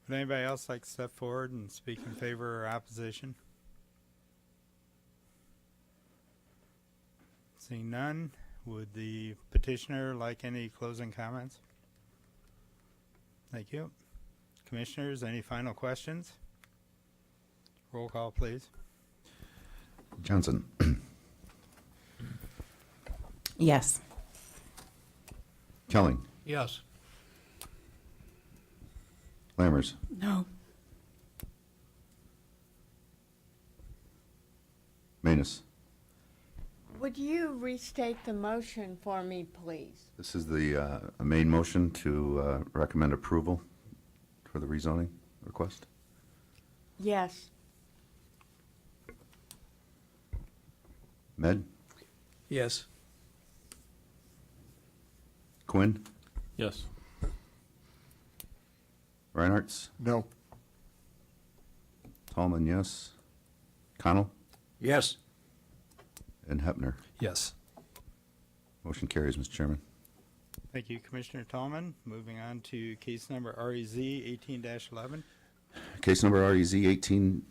Would anybody else like to step forward and speak in favor or opposition? Seeing none, would the petitioner like any closing comments? Thank you. Commissioners, any final questions? Roll call, please. Johnson. Yes. Kelly. Yes. Lammers. No. Manus. Would you restate the motion for me, please? This is the main motion to recommend approval for the rezoning request. Yes. Med. Yes. Quinn. Yes. Reinhardt. No. Tallman, yes. Connell. Yes. And Hepner. Yes. Motion carries, Mr. Chairman. Thank you, Commissioner Tallman. Moving on to case number REZ 18-11. Case number REZ 18-11,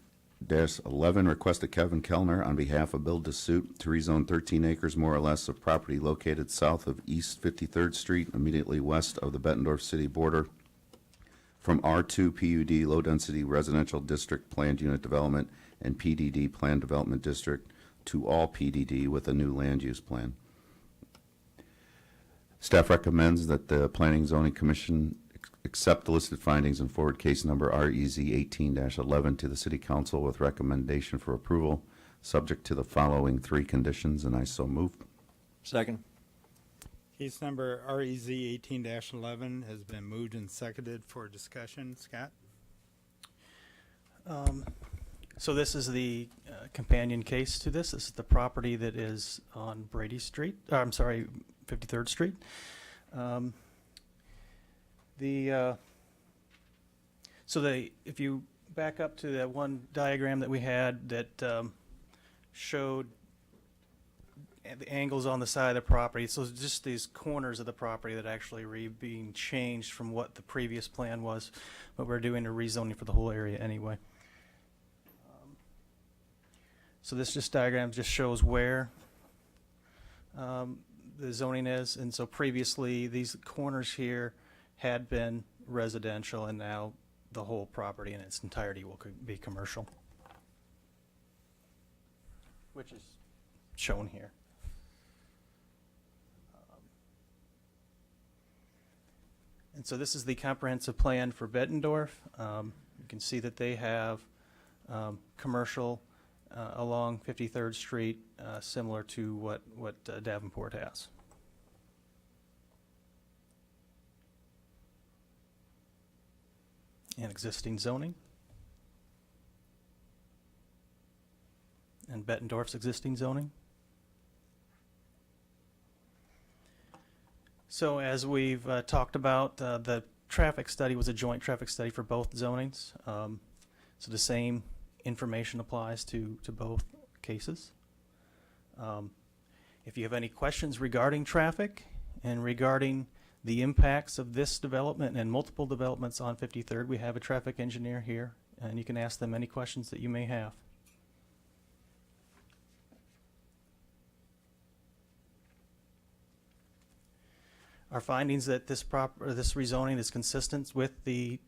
request of Kevin Kellner on behalf of Build to Suit to rezone 13 acres more or less of property located south of East 53rd Street, immediately west of the Bettendorf city border, from R2 PUD Low Density Residential District Planned Unit Development and PDD Planned Development District to all PDD with a new land use plan. Staff recommends that the Planning and Zoning Commission accept the listed findings and forward case number REZ 18-11 to the City Council with recommendation for approval, subject to the following 3 conditions, and I so move. Second. Case number REZ 18-11 has been moved and seconded for discussion. Scott? So this is the companion case to this. This is the property that is on Brady Street. I'm sorry, 53rd Street. If you back up to that one diagram that we had that showed the angles on the side of the property, so it's just these corners of the property that actually are being changed from what the previous plan was, but we're doing a rezoning for the whole area anyway. So this diagram just shows where the zoning is, and so previously these corners here had been residential, and now the whole property in its entirety will be commercial, which is shown here. And so this is the comprehensive plan for Bettendorf. You can see that they have commercial along 53rd Street, similar to what Davenport has. And existing zoning. And Bettendorf's existing zoning. So as we've talked about, the traffic study was a joint traffic study for both zonings. So the same information applies to both cases. If you have any questions regarding traffic and regarding the impacts of this development and multiple developments on 53rd, we have a traffic engineer here, and you can ask them any questions that you may have. Our findings that this rezoning is consistent with the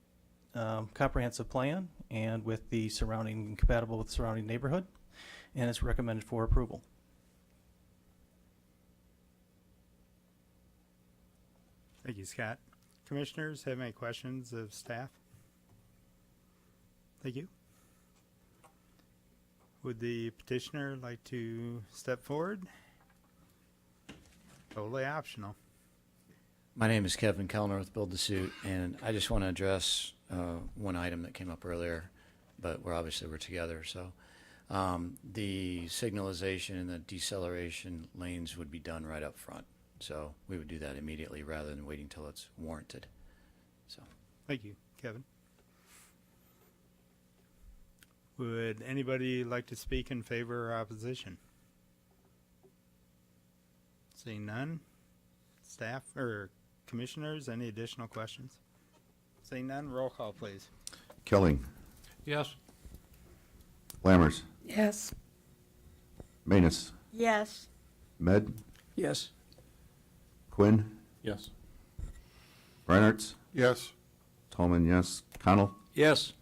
comprehensive plan and with the compatible with the surrounding neighborhood, and it's recommended for approval. Thank you, Scott. Commissioners, have any questions of staff? Thank you. Would the petitioner like to step forward? Totally optional. My name is Kevin Kellner with Build the Suit, and I just want to address one item that came up earlier, but we're together. So the signalization and the deceleration lanes would be done right up front. So we would do that immediately rather than waiting till it's warranted. So Thank you, Kevin. Would anybody like to speak in favor or opposition? Seeing none. Staff or commissioners, any additional questions? Seeing none, roll call, please. Kelling. Yes. Lammers. Yes. Manus. Yes. Med. yes. Quinn. Yes. Reinhardt. Yes. Tolman, yes. Connell. Yes.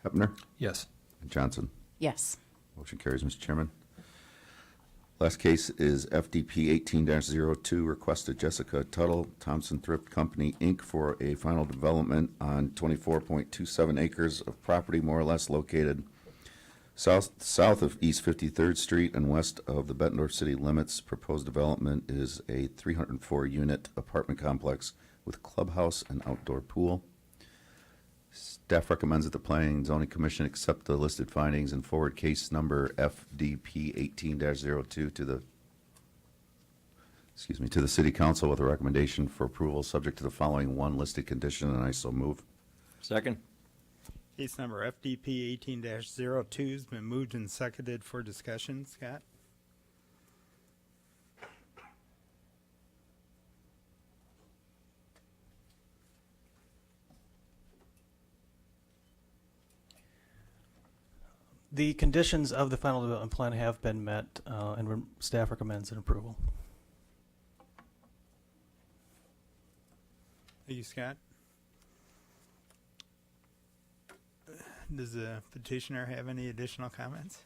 Hepner. Yes. And Johnson. Yes. Motion carries, Mr. Chairman. Last case is FDP 18-02, requested Jessica Tuttle, Thompson Thrift Company, Inc., for a final development on 24.27 acres of property more or less located south of East 53rd Street and west of the Bettendorf city limits. Proposed development is a 304-unit apartment complex with clubhouse and outdoor pool. Staff recommends that the Planning and Zoning Commission accept the listed findings and forward case number FDP 18-02 to the City Council with a recommendation for approval subject to the following one listed condition, and I so move. Second. Case number FDP 18-02 has been moved and seconded for discussion. Scott? The conditions of the final development plan have been met, and staff recommends an approval. Thank you, Scott. Does the petitioner have any additional comments?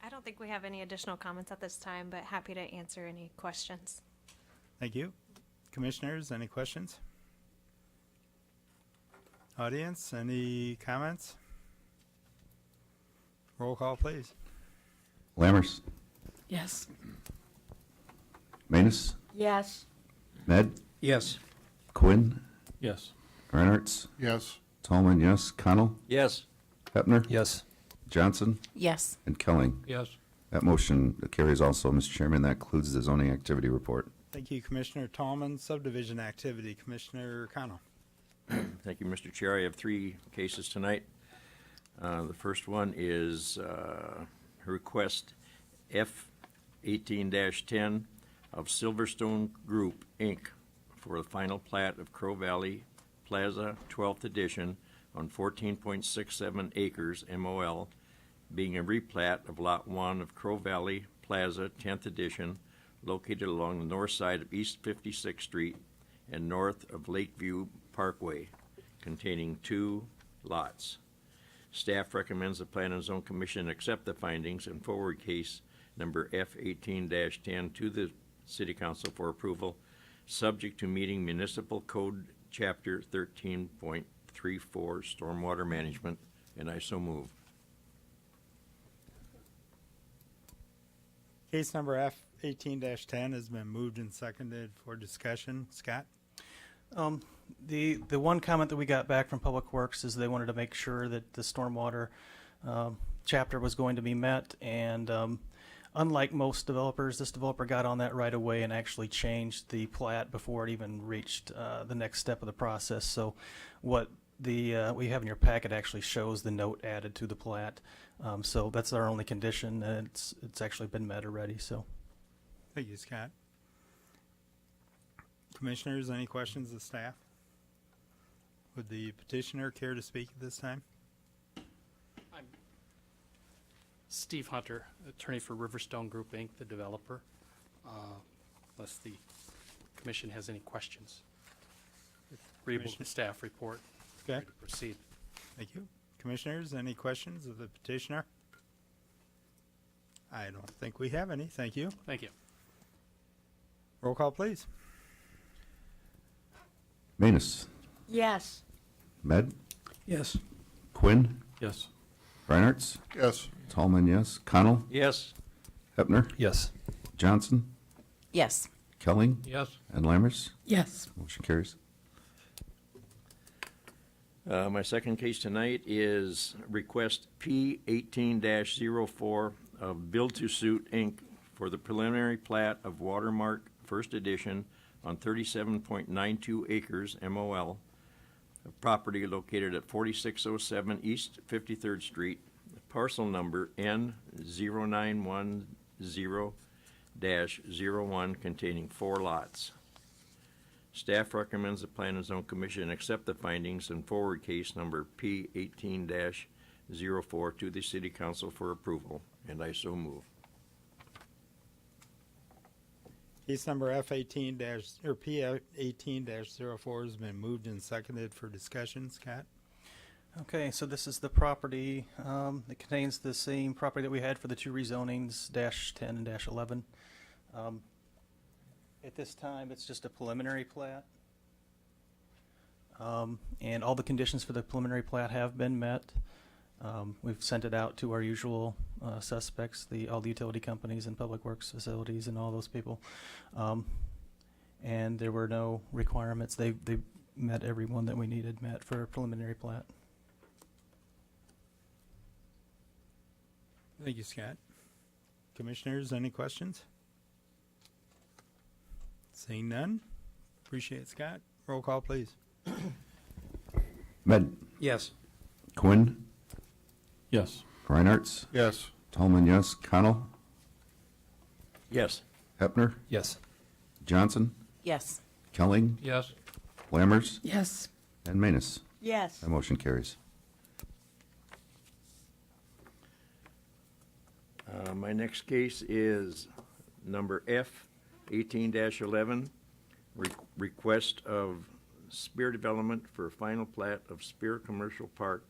I don't think we have any additional comments at this time, but happy to answer any questions. Thank you. Commissioners, any questions? Audience, any comments? Roll call, please. Lammers. Yes. Manus. Yes. Med. Yes. Quinn. Yes. Reinhardt. Yes. Tolman, yes. Connell. Yes. Hepner. Yes. Johnson. Yes. And Kelling. Yes. That motion carries also, Mr. Chairman. That concludes the zoning activity report. Thank you, Commissioner Tallman. Subdivision activity, Commissioner Connell. Thank you, Mr. Chair. I have three cases tonight. The first one is request F-18-10 of Silverstone Group, Inc. for the final plat of Crow Valley Plaza, 12th edition, on 14.67 acres MOL, being a replat of Lot 1 of Crow Valley Plaza, 10th edition, located along the north side of East 56th Street and north of Lakeview Parkway, containing 2 lots. Staff recommends the Plan and Zone Commission accept the findings and forward case number F-18-10 to the City Council for approval, subject to meeting Municipal Code Chapter 13.34 Stormwater Management, and I so move. Case number F18-10 has been moved and seconded for discussion. Scott? The one comment that we got back from Public Works is they wanted to make sure that the stormwater chapter was going to be met, and unlike most developers, this developer got on that right away and actually changed the plat before it even reached the next step of the process. So what we have in your packet actually shows the note added to the plat. So that's our only condition, and it's actually been met already. So Thank you, Scott. Commissioners, any questions of staff? Would the petitioner care to speak at this time? I'm Steve Hunter, attorney for Riverstone Group, Inc., the developer. Unless the commission has any questions. Agreeable to the staff report. Okay. Ready to proceed. Thank you. Commissioners, any questions of the petitioner? I don't think we have any. Thank you. Thank you. Roll call, please. Manus. Yes. Med. Yes. Quinn. Yes. Reinhardt. Yes. Tallman, yes. Connell. Yes. Hepner. Yes. Johnson. Yes. Kelling. Yes. And Lammers. Yes. Motion carries. My second case tonight is request P18-04 of Build to Suit, Inc. for the preliminary plat of Watermark First Edition on 37.92 acres MOL, a property located at 4607 East 53rd Street, parcel number N0910-01 containing 4 lots. Staff recommends the Plan and Zone Commission accept the findings and forward case number P18-04 to the City Council for approval, and I so move. Case number P18-04 has been moved and seconded for discussion. Scott? okay, so this is the property that contains the same property that we had for the 2 rezonings, -10 and -11. At this time, it's just a preliminary plat. And all the conditions for the preliminary plat have been met. We've sent it out to our usual suspects, all the utility companies and public works facilities and all those people. And there were no requirements. They met every one that we needed met for a preliminary plat. Thank you, Scott. Commissioners, any questions? Seeing none. Appreciate it, Scott. Roll call, please. Med. Yes. Quinn. Yes. Reinhardt. Yes. Tallman, yes. Connell. Yes. Hepner. Yes. Johnson. Yes. Kelling. Yes. Lammers. Yes. And Manus. Yes. That motion carries. My next case is number F18-11, request of Spear Development for final plat of Spear Commercial Park,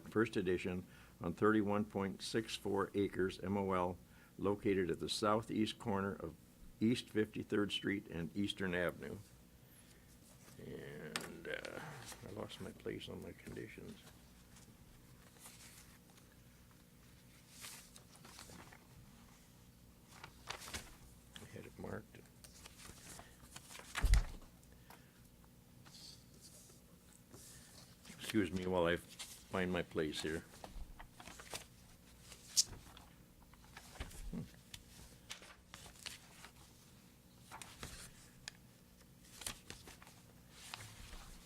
First Edition on 31.64 acres MOL, located at the southeast corner of East 53rd Street and Eastern Avenue. And I lost my place on my conditions. I had it marked. Excuse me while I find my place here.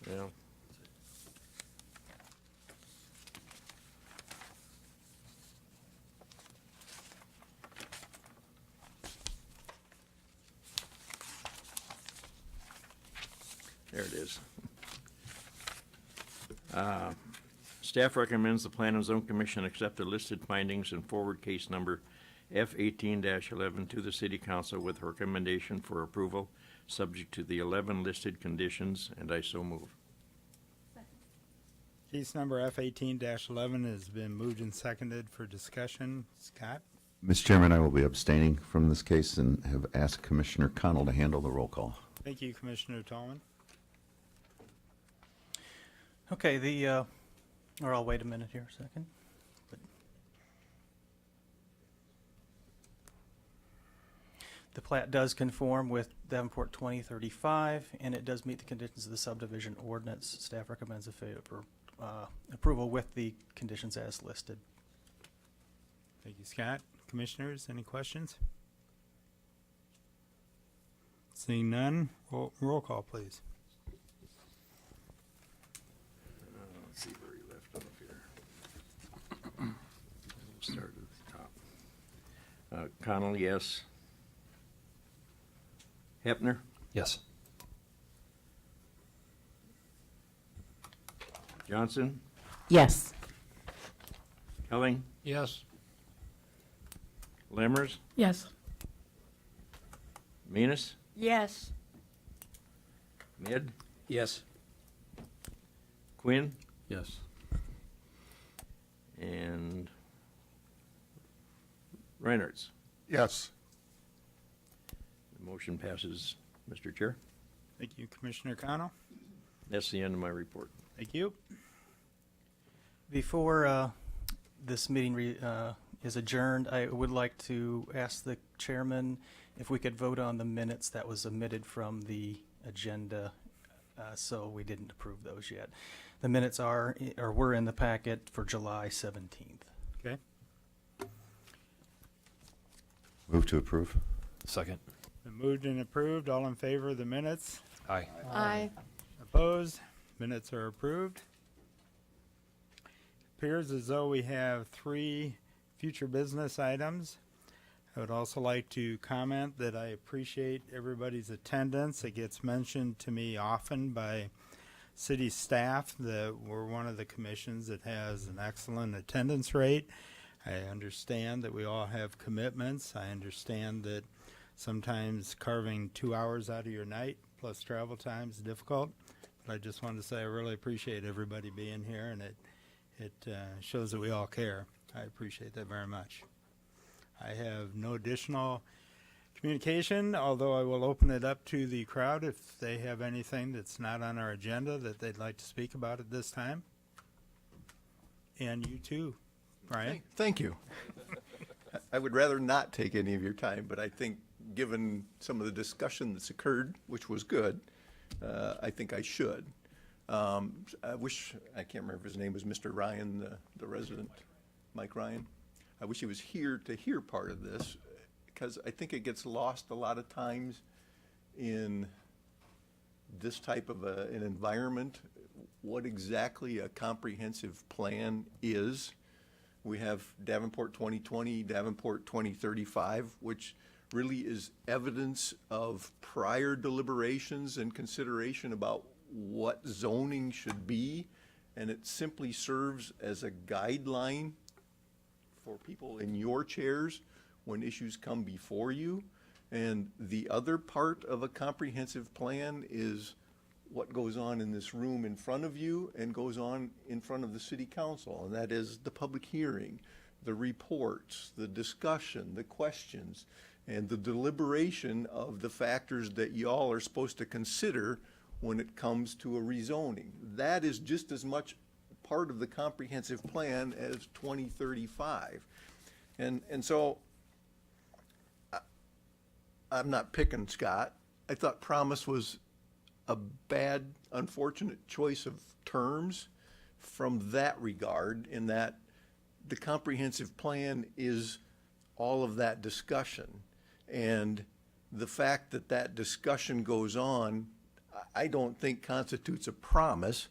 Yeah. There it is. Staff recommends the Plan and Zone Commission accept the listed findings and forward case number F18-11 to the City Council with recommendation for approval, subject to the 11 listed conditions, and I so move. Case number F18-11 has been moved and seconded for discussion. Scott? Mr. Chairman, I will be abstaining from this case and have asked Commissioner Connell to handle the roll call. Thank you, Commissioner Tallman. Okay, or I'll wait a minute here a second. The plat does conform with Davenport 2035, and it does meet the conditions of the subdivision ordinance. Staff recommends approval with the conditions as listed. Thank you, Scott. Commissioners, any questions? Seeing none, roll call, please. Let's see where you left off here. We'll start at the top. Connell, yes. Hepner, Yes. Johnson, Yes. Helling, Yes. Lammers, Yes. Venus, Yes. Mid, Yes. Quinn, Yes. and Reinhardt. Yes. The motion passes, Mr. Chair. Thank you, Commissioner Connell. That's the end of my report. Thank you. Before this meeting is adjourned, I would like to ask the chairman if we could vote on the minutes that was omitted from the agenda, so we didn't approve those yet. The minutes were in the packet for July 17th. Okay. Move to approve. Second. Been moved and approved. All in favor of the minutes? Aye. Aye. Opposed? Minutes are approved. Appears as though we have 3 future business items. I would also like to comment that I appreciate everybody's attendance. It gets mentioned to me often by city staff that we're one of the commissions that has an excellent attendance rate. I understand that we all have commitments. I understand that sometimes carving 2 hours out of your night plus travel time is difficult. But I just wanted to say I really appreciate everybody being here, and it shows that we all care. I appreciate that very much. I have no additional communication, although I will open it up to the crowd if they have anything that's not on our agenda that they'd like to speak about at this time. And you too, Brian. Thank you. I would rather not take any of your time, but I think given some of the discussion that's occurred, which was good, I think I should. I can't remember if his name was Mr. Ryan, the resident, Mike Ryan. I wish he was here to hear part of this, because I think it gets lost a lot of times in this type of an environment, what exactly a comprehensive plan is. We have Davenport 2020, Davenport 2035, which really is evidence of prior deliberations and consideration about what zoning should be, and it simply serves as a guideline for people in your chairs when issues come before you. And the other part of a comprehensive plan is what goes on in this room in front of you and goes on in front of the city council, and that is the public hearing, the reports, the discussion, the questions, and the deliberation of the factors that y'all are supposed to consider when it comes to a rezoning. That is just as much part of the comprehensive plan as 2035. And so I'm not picking Scott. I thought promise was a bad, unfortunate choice of terms from that regard, in that the comprehensive plan is all of that discussion. And the fact that that discussion goes on, I don't think constitutes a promise.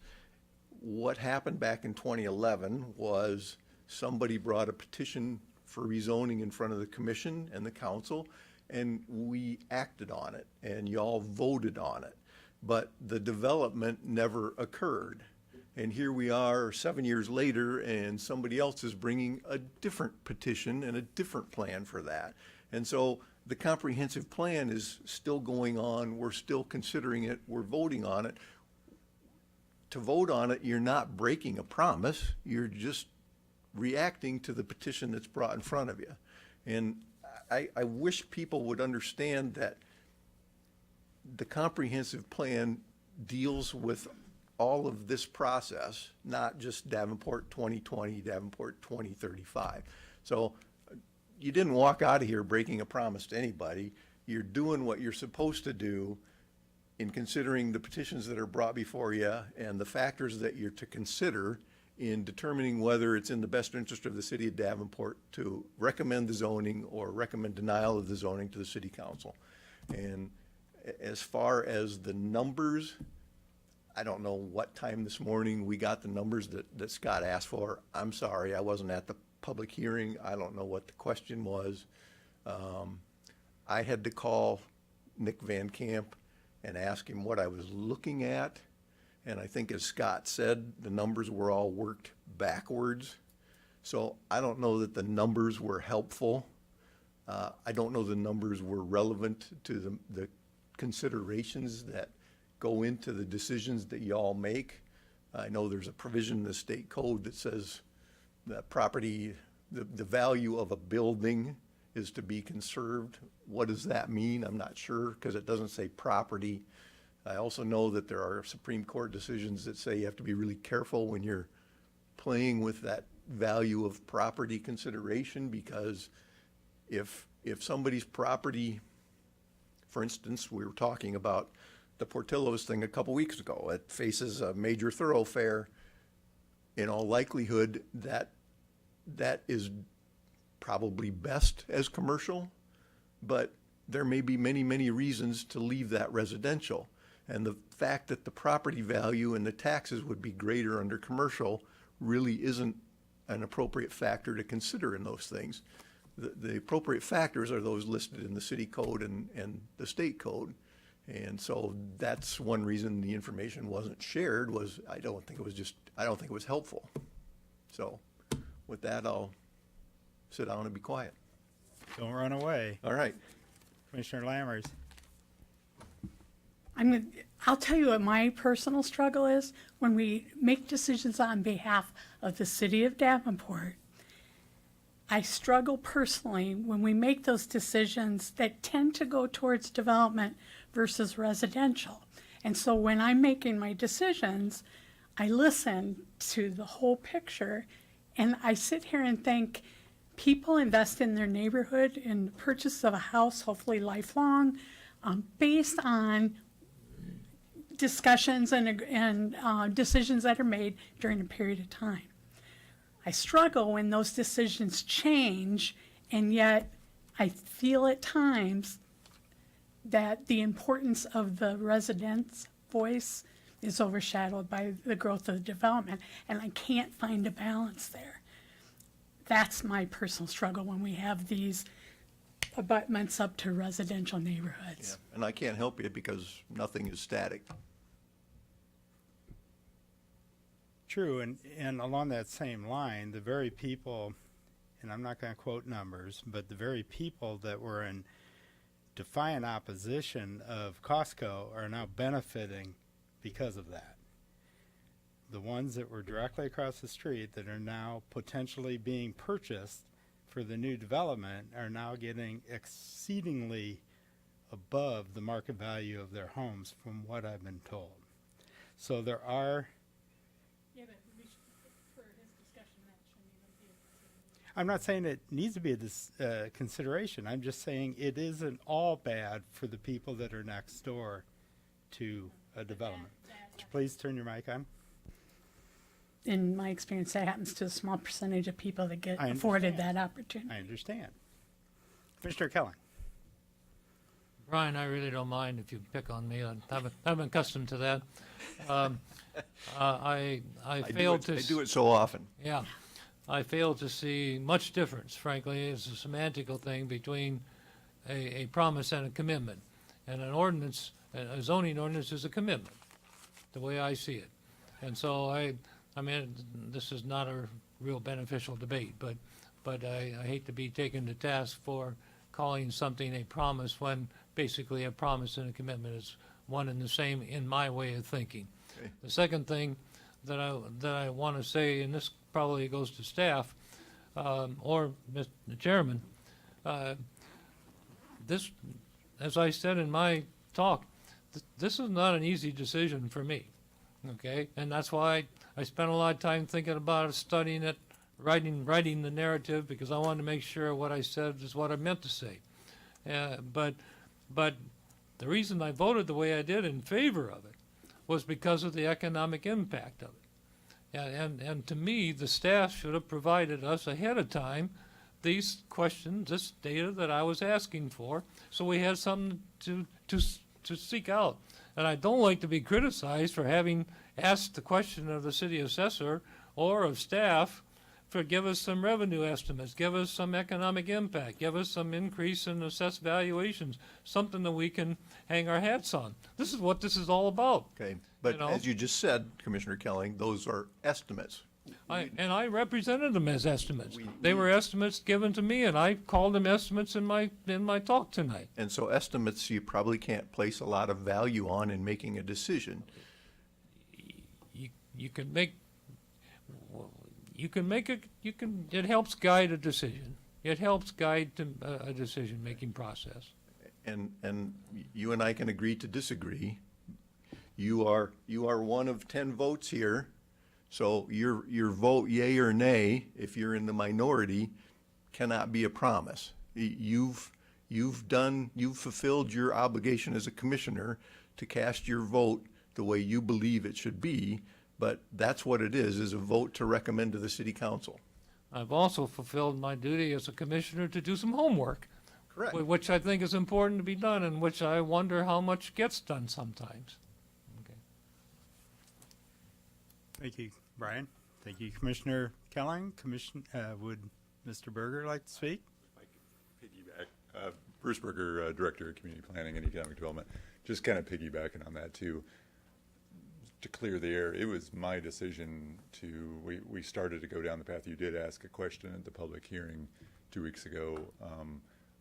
What happened back in 2011 was somebody brought a petition for rezoning in front of the commission and the council, and we acted on it, and y'all voted on it. But the development never occurred. And here we are 7 years later, and somebody else is bringing a different petition and a different plan for that. And so the comprehensive plan is still going on. We're still considering it. We're voting on it. To vote on it, you're not breaking a promise. You're just reacting to the petition that's brought in front of you. And I wish people would understand that the comprehensive plan deals with all of this process, not just Davenport 2020, Davenport 2035. So you didn't walk out of here breaking a promise to anybody. You're doing what you're supposed to do in considering the petitions that are brought before you and the factors that you're to consider in determining whether it's in the best interest of the city of Davenport to recommend the zoning or recommend denial of the zoning to the city council. And as far as the numbers, I don't know what time this morning we got the numbers that Scott asked for. I'm sorry, I wasn't at the public hearing. I don't know what the question was. I had to call Nick Van Camp and ask him what I was looking at. And I think, as Scott said, the numbers were all worked backwards. So I don't know that the numbers were helpful. I don't know the numbers were relevant to the considerations that go into the decisions that you all make. I know there's a provision in the state code that says that property, the value of a building is to be conserved. What does that mean? I'm not sure, because it doesn't say property. I also know that there are Supreme Court decisions that say you have to be really careful when you're playing with that value of property consideration, because if somebody's property, for instance, we were talking about the Portillo's thing a couple weeks ago. It faces a major thoroughfare. In all likelihood, that is probably best as commercial, but there may be many, many reasons to leave that residential. And the fact that the property value and the taxes would be greater under commercial really isn't an appropriate factor to consider in those things. The appropriate factors are those listed in the city code and the state code. And so that's one reason the information wasn't shared, was I don't think it was helpful. So with that, I'll sit down and be quiet. Don't run away. All right. Commissioner Lammers. I'll tell you what my personal struggle is when we make decisions on behalf of the city of Davenport. I struggle personally when we make those decisions that tend to go towards development versus residential. And so when I'm making my decisions, I listen to the whole picture, and I sit here and think, people invest in their neighborhood in the purchase of a house, hopefully lifelong, based on discussions and decisions that are made during a period of time. I struggle when those decisions change, and yet I feel at times that the importance of the residents' voice is overshadowed by the growth of the development, and I can't find a balance there. That's my personal struggle when we have these abutments up to residential neighborhoods. Yeah. And I can't help you because nothing is static. True, and along that same line, the very people, and I'm not going to quote numbers, but the very people that were in defiant opposition of Costco are now benefiting because of that. The ones that were directly across the street that are now potentially being purchased for the new development are now getting exceedingly above the market value of their homes, from what I've been told. So there are... Yeah, but for his discussion, that shouldn't even be a consideration. I'm not saying it needs to be a consideration. I'm just saying it isn't all bad for the people that are next door to a development. Please turn your mic on. In my experience, that happens to a small percentage of people that get I afforded understand. that opportunity. I understand. Commissioner Kellen. Brian, I really don't mind if you pick on me. I'm accustomed to that. I failed to... I do it so often. Yeah. I fail to see much difference, frankly. It's a semantical thing between a promise and a commitment. And an ordinance, a zoning ordinance, is a commitment, the way I see it. And so I mean, this is not a real beneficial debate, but I hate to be taken to task for calling something a promise when basically a promise and a commitment is one and the same in my way of thinking. Okay. The second thing that I want to say, and this probably goes to staff or Mr. Chairman, This, as I said in my talk, this is not an easy decision for me, okay? And that's why I spent a lot of time thinking about it, studying it, writing the narrative, because I wanted to make sure what I said is what I meant to say. But the reason I voted the way I did in favor of it was because of the economic impact of it. And to me, the staff should have provided us ahead of time these questions, this data that I was asking for, so we had something to seek out. And I don't like to be criticized for having asked the question of the city assessor or of staff for give us some revenue estimates, give us some economic impact, give us some increase in assessed valuations, something that we can hang our hats on. This is what this is all about. Okay, but You know? as you just said, Commissioner Kelling, those are estimates. I represented them as estimates. They were estimates given to me, and I called them estimates in my talk tonight. And so estimates you probably can't place a lot of value on in making a decision. You can make it helps guide a decision. It helps guide a decision-making process. And you and I can agree to disagree. You are one of 10 votes here, so your vote, yay or nay, if you're in the minority, cannot be a promise. You've fulfilled your obligation as a commissioner to cast your vote the way you believe it should be, but that's what it is a vote to recommend to the city council. I've also fulfilled my duty as a commissioner to do some homework. Correct. Which I think is important to be done, and which I wonder how much gets done sometimes. Okay. Thank you, Brian. Thank you, Commissioner Kelling. Would Mr. Berger like to speak? Piggyback. Bruce Berger, Director of Community Planning and Economic Development. Just kind of piggybacking on that too. To clear the air, it was my decision we started to go down the path. You did ask a question at the public hearing 2 weeks ago.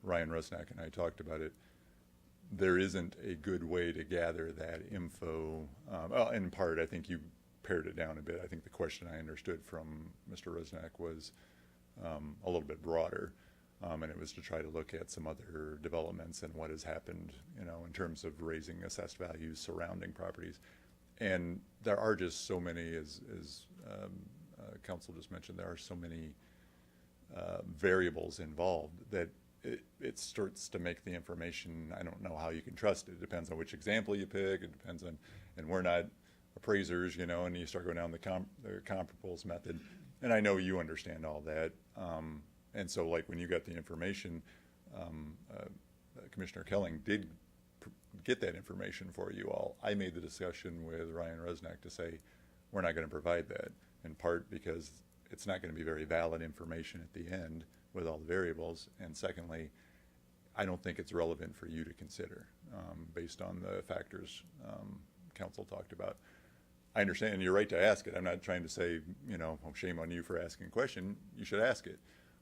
Ryan Rusnak and I talked about it. There isn't a good way to gather that info. Well, in part, I think you pared it down a bit. I think the question I understood from Mr. Rusnak was a little bit broader, and it was to try to look at some other developments and what has happened, in terms of raising assessed values surrounding properties. And there are just so many, as Council just mentioned, there are so many variables involved that it starts to make the information, I don't know how you can trust it. It depends on which example you pick. It depends on, and we're not appraisers, and you start going down the comparables method. And I know you understand all that. And so, like, when you got the information, Commissioner Kelling did get that information for you all. I made the discussion with Ryan Rusnak to say, we're not going to provide that, in part because it's not going to be very valid information at the end with all the variables, and secondly, I don't think it's relevant for you to consider based on the factors Council talked about. I understand, and you're right to ask it. I'm not trying to say, oh, shame on you for asking a question. You should ask it.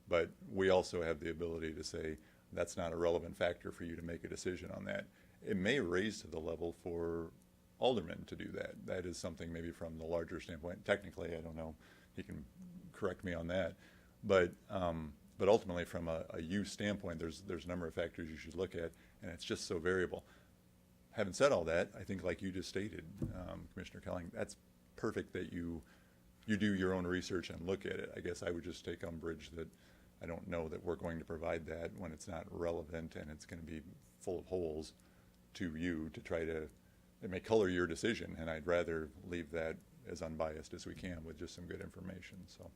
But we also have the ability to say, that's not a relevant factor for you to make a decision on that. It may raise to the level for aldermen to do that. That is something maybe from the larger standpoint. Technically, I don't know. He can correct me on that. But ultimately, from a use standpoint, there's a number of factors you should look at, and it's just so variable. Having said all that, I think, like you just stated, Commissioner Kelling, that's perfect that you do your own research and look at it. I guess I would just take umbrage that I don't know that we're going to provide that when it's not relevant and it's going to be full of holes to you to try to, it may color your decision, and I'd rather leave that as unbiased as we can with just some good information. So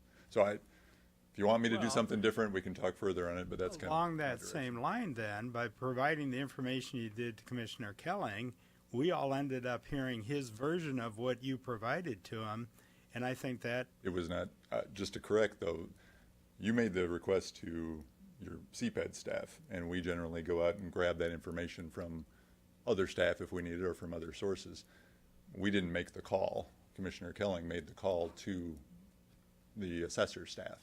if you want me to do something different, we can talk further on it, but that's kind of along that same line. Then, by providing the information you did to Commissioner Kelling, we all ended up hearing his version of what you provided to him, and I think that it was not just to correct though. You made the request to your CPED staff, and we generally go out and grab that information from other staff if we need it or from other sources. We didn't make the call. Commissioner Kelling made the call to the assessor staff.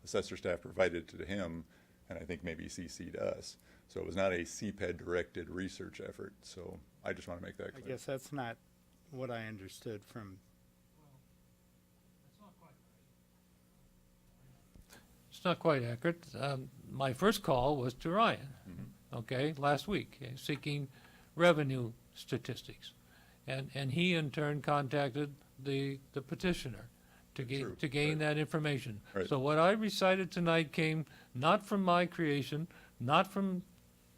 Assessor staff provided it to him, and I think maybe CC'd us. So it was not a CPED-directed research effort. So I just want to make that clear. I guess that's not what I understood from. It's not quite accurate. My first call was to Ryan, okay, last week, seeking revenue statistics. And he in turn contacted the petitioner to gain that information. Right. So what I recited tonight came not from my creation, not from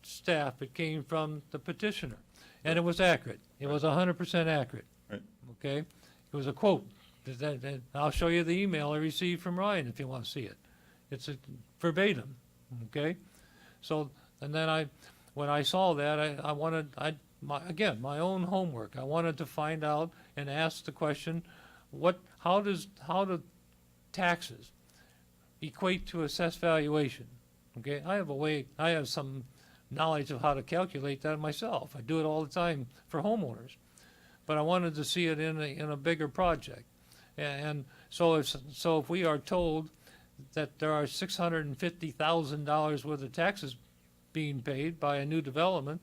staff, it came from the petitioner. And it was accurate. It was 100% accurate. Right. Okay? It was a quote. I'll show you the email I received from Ryan if you want to see it. It's a verbatim. Okay? So, and then when I saw that, I wanted, my own homework. I wanted to find out and ask the question, how do taxes equate to assessed valuation? Okay, I have some knowledge of how to calculate that myself. I do it all the time for homeowners, but I wanted to see it in a bigger project. And so if we are told that there are $650,000 worth of taxes being paid by a new development,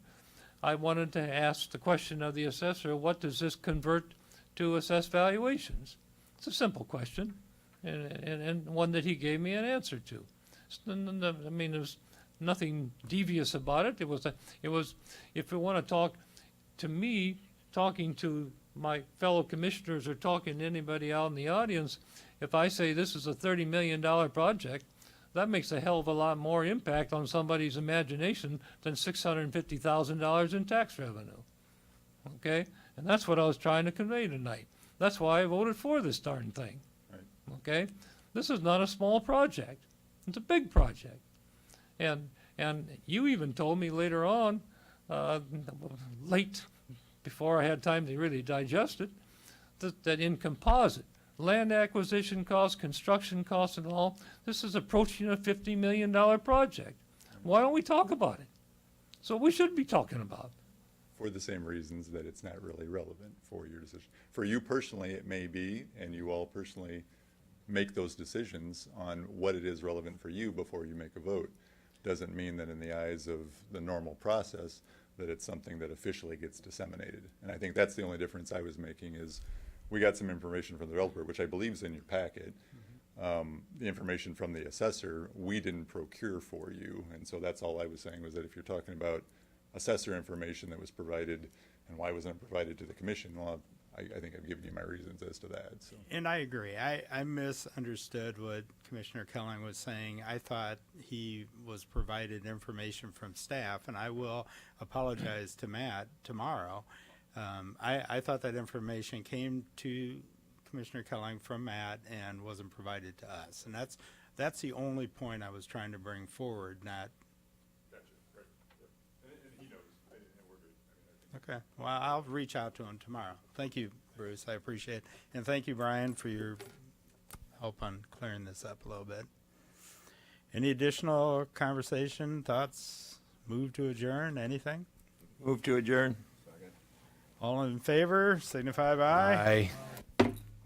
I wanted to ask the question of the assessor, what does this convert to assessed valuations? It's a simple question, and one that he gave me an answer to. I mean, there's nothing devious about it. It was, if you want to talk to me, talking to my fellow commissioners or talking to anybody out in the audience, if I say this is a $30 million project, that makes a hell of a lot more impact on somebody's imagination than $650,000 in tax revenue. Okay? And that's what I was trying to convey tonight. That's why I voted for this darn thing. Right. Okay? This is not a small project. It's a big project. And you even told me later on, late, before I had time to really digest it, that in composite, land acquisition costs, construction costs and all, this is approaching a $50 million project. Why don't we talk about it? So we should be talking about it. For the same reasons that it's not really relevant for your decision. For you personally, it may be, and you all personally make those decisions on what it is relevant for you before you make a vote. Doesn't mean that in the eyes of the normal process that it's something that officially gets disseminated. And I think that's the only difference I was making is we got some information from the developer, which I believe is in your packet. The information from the assessor, we didn't procure for you. And so that's all I was saying was that if you're talking about assessor information that was provided and why wasn't it provided to the commission, well, I think I've given you my reasons as to that. So. And I agree. I misunderstood what Commissioner Kelling was saying. I thought he was provided information from staff, and I will apologize to Matt tomorrow. I thought that information came to Commissioner Kelling from Matt and wasn't provided to us. And that's the only point I was trying to bring forward, not. Gotcha. Right. Yep. And he knows. And we're good. I mean, Okay. Well, I'll reach out to him tomorrow. Thank you, Bruce. I appreciate it. And thank you, Brian, for your help on clearing this up a little bit. Any additional conversation, thoughts, move to adjourn, anything? Move to adjourn. All in favor, signify by aye.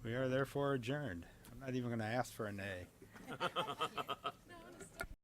We are therefore adjourned. I'm not even going to ask for a nay.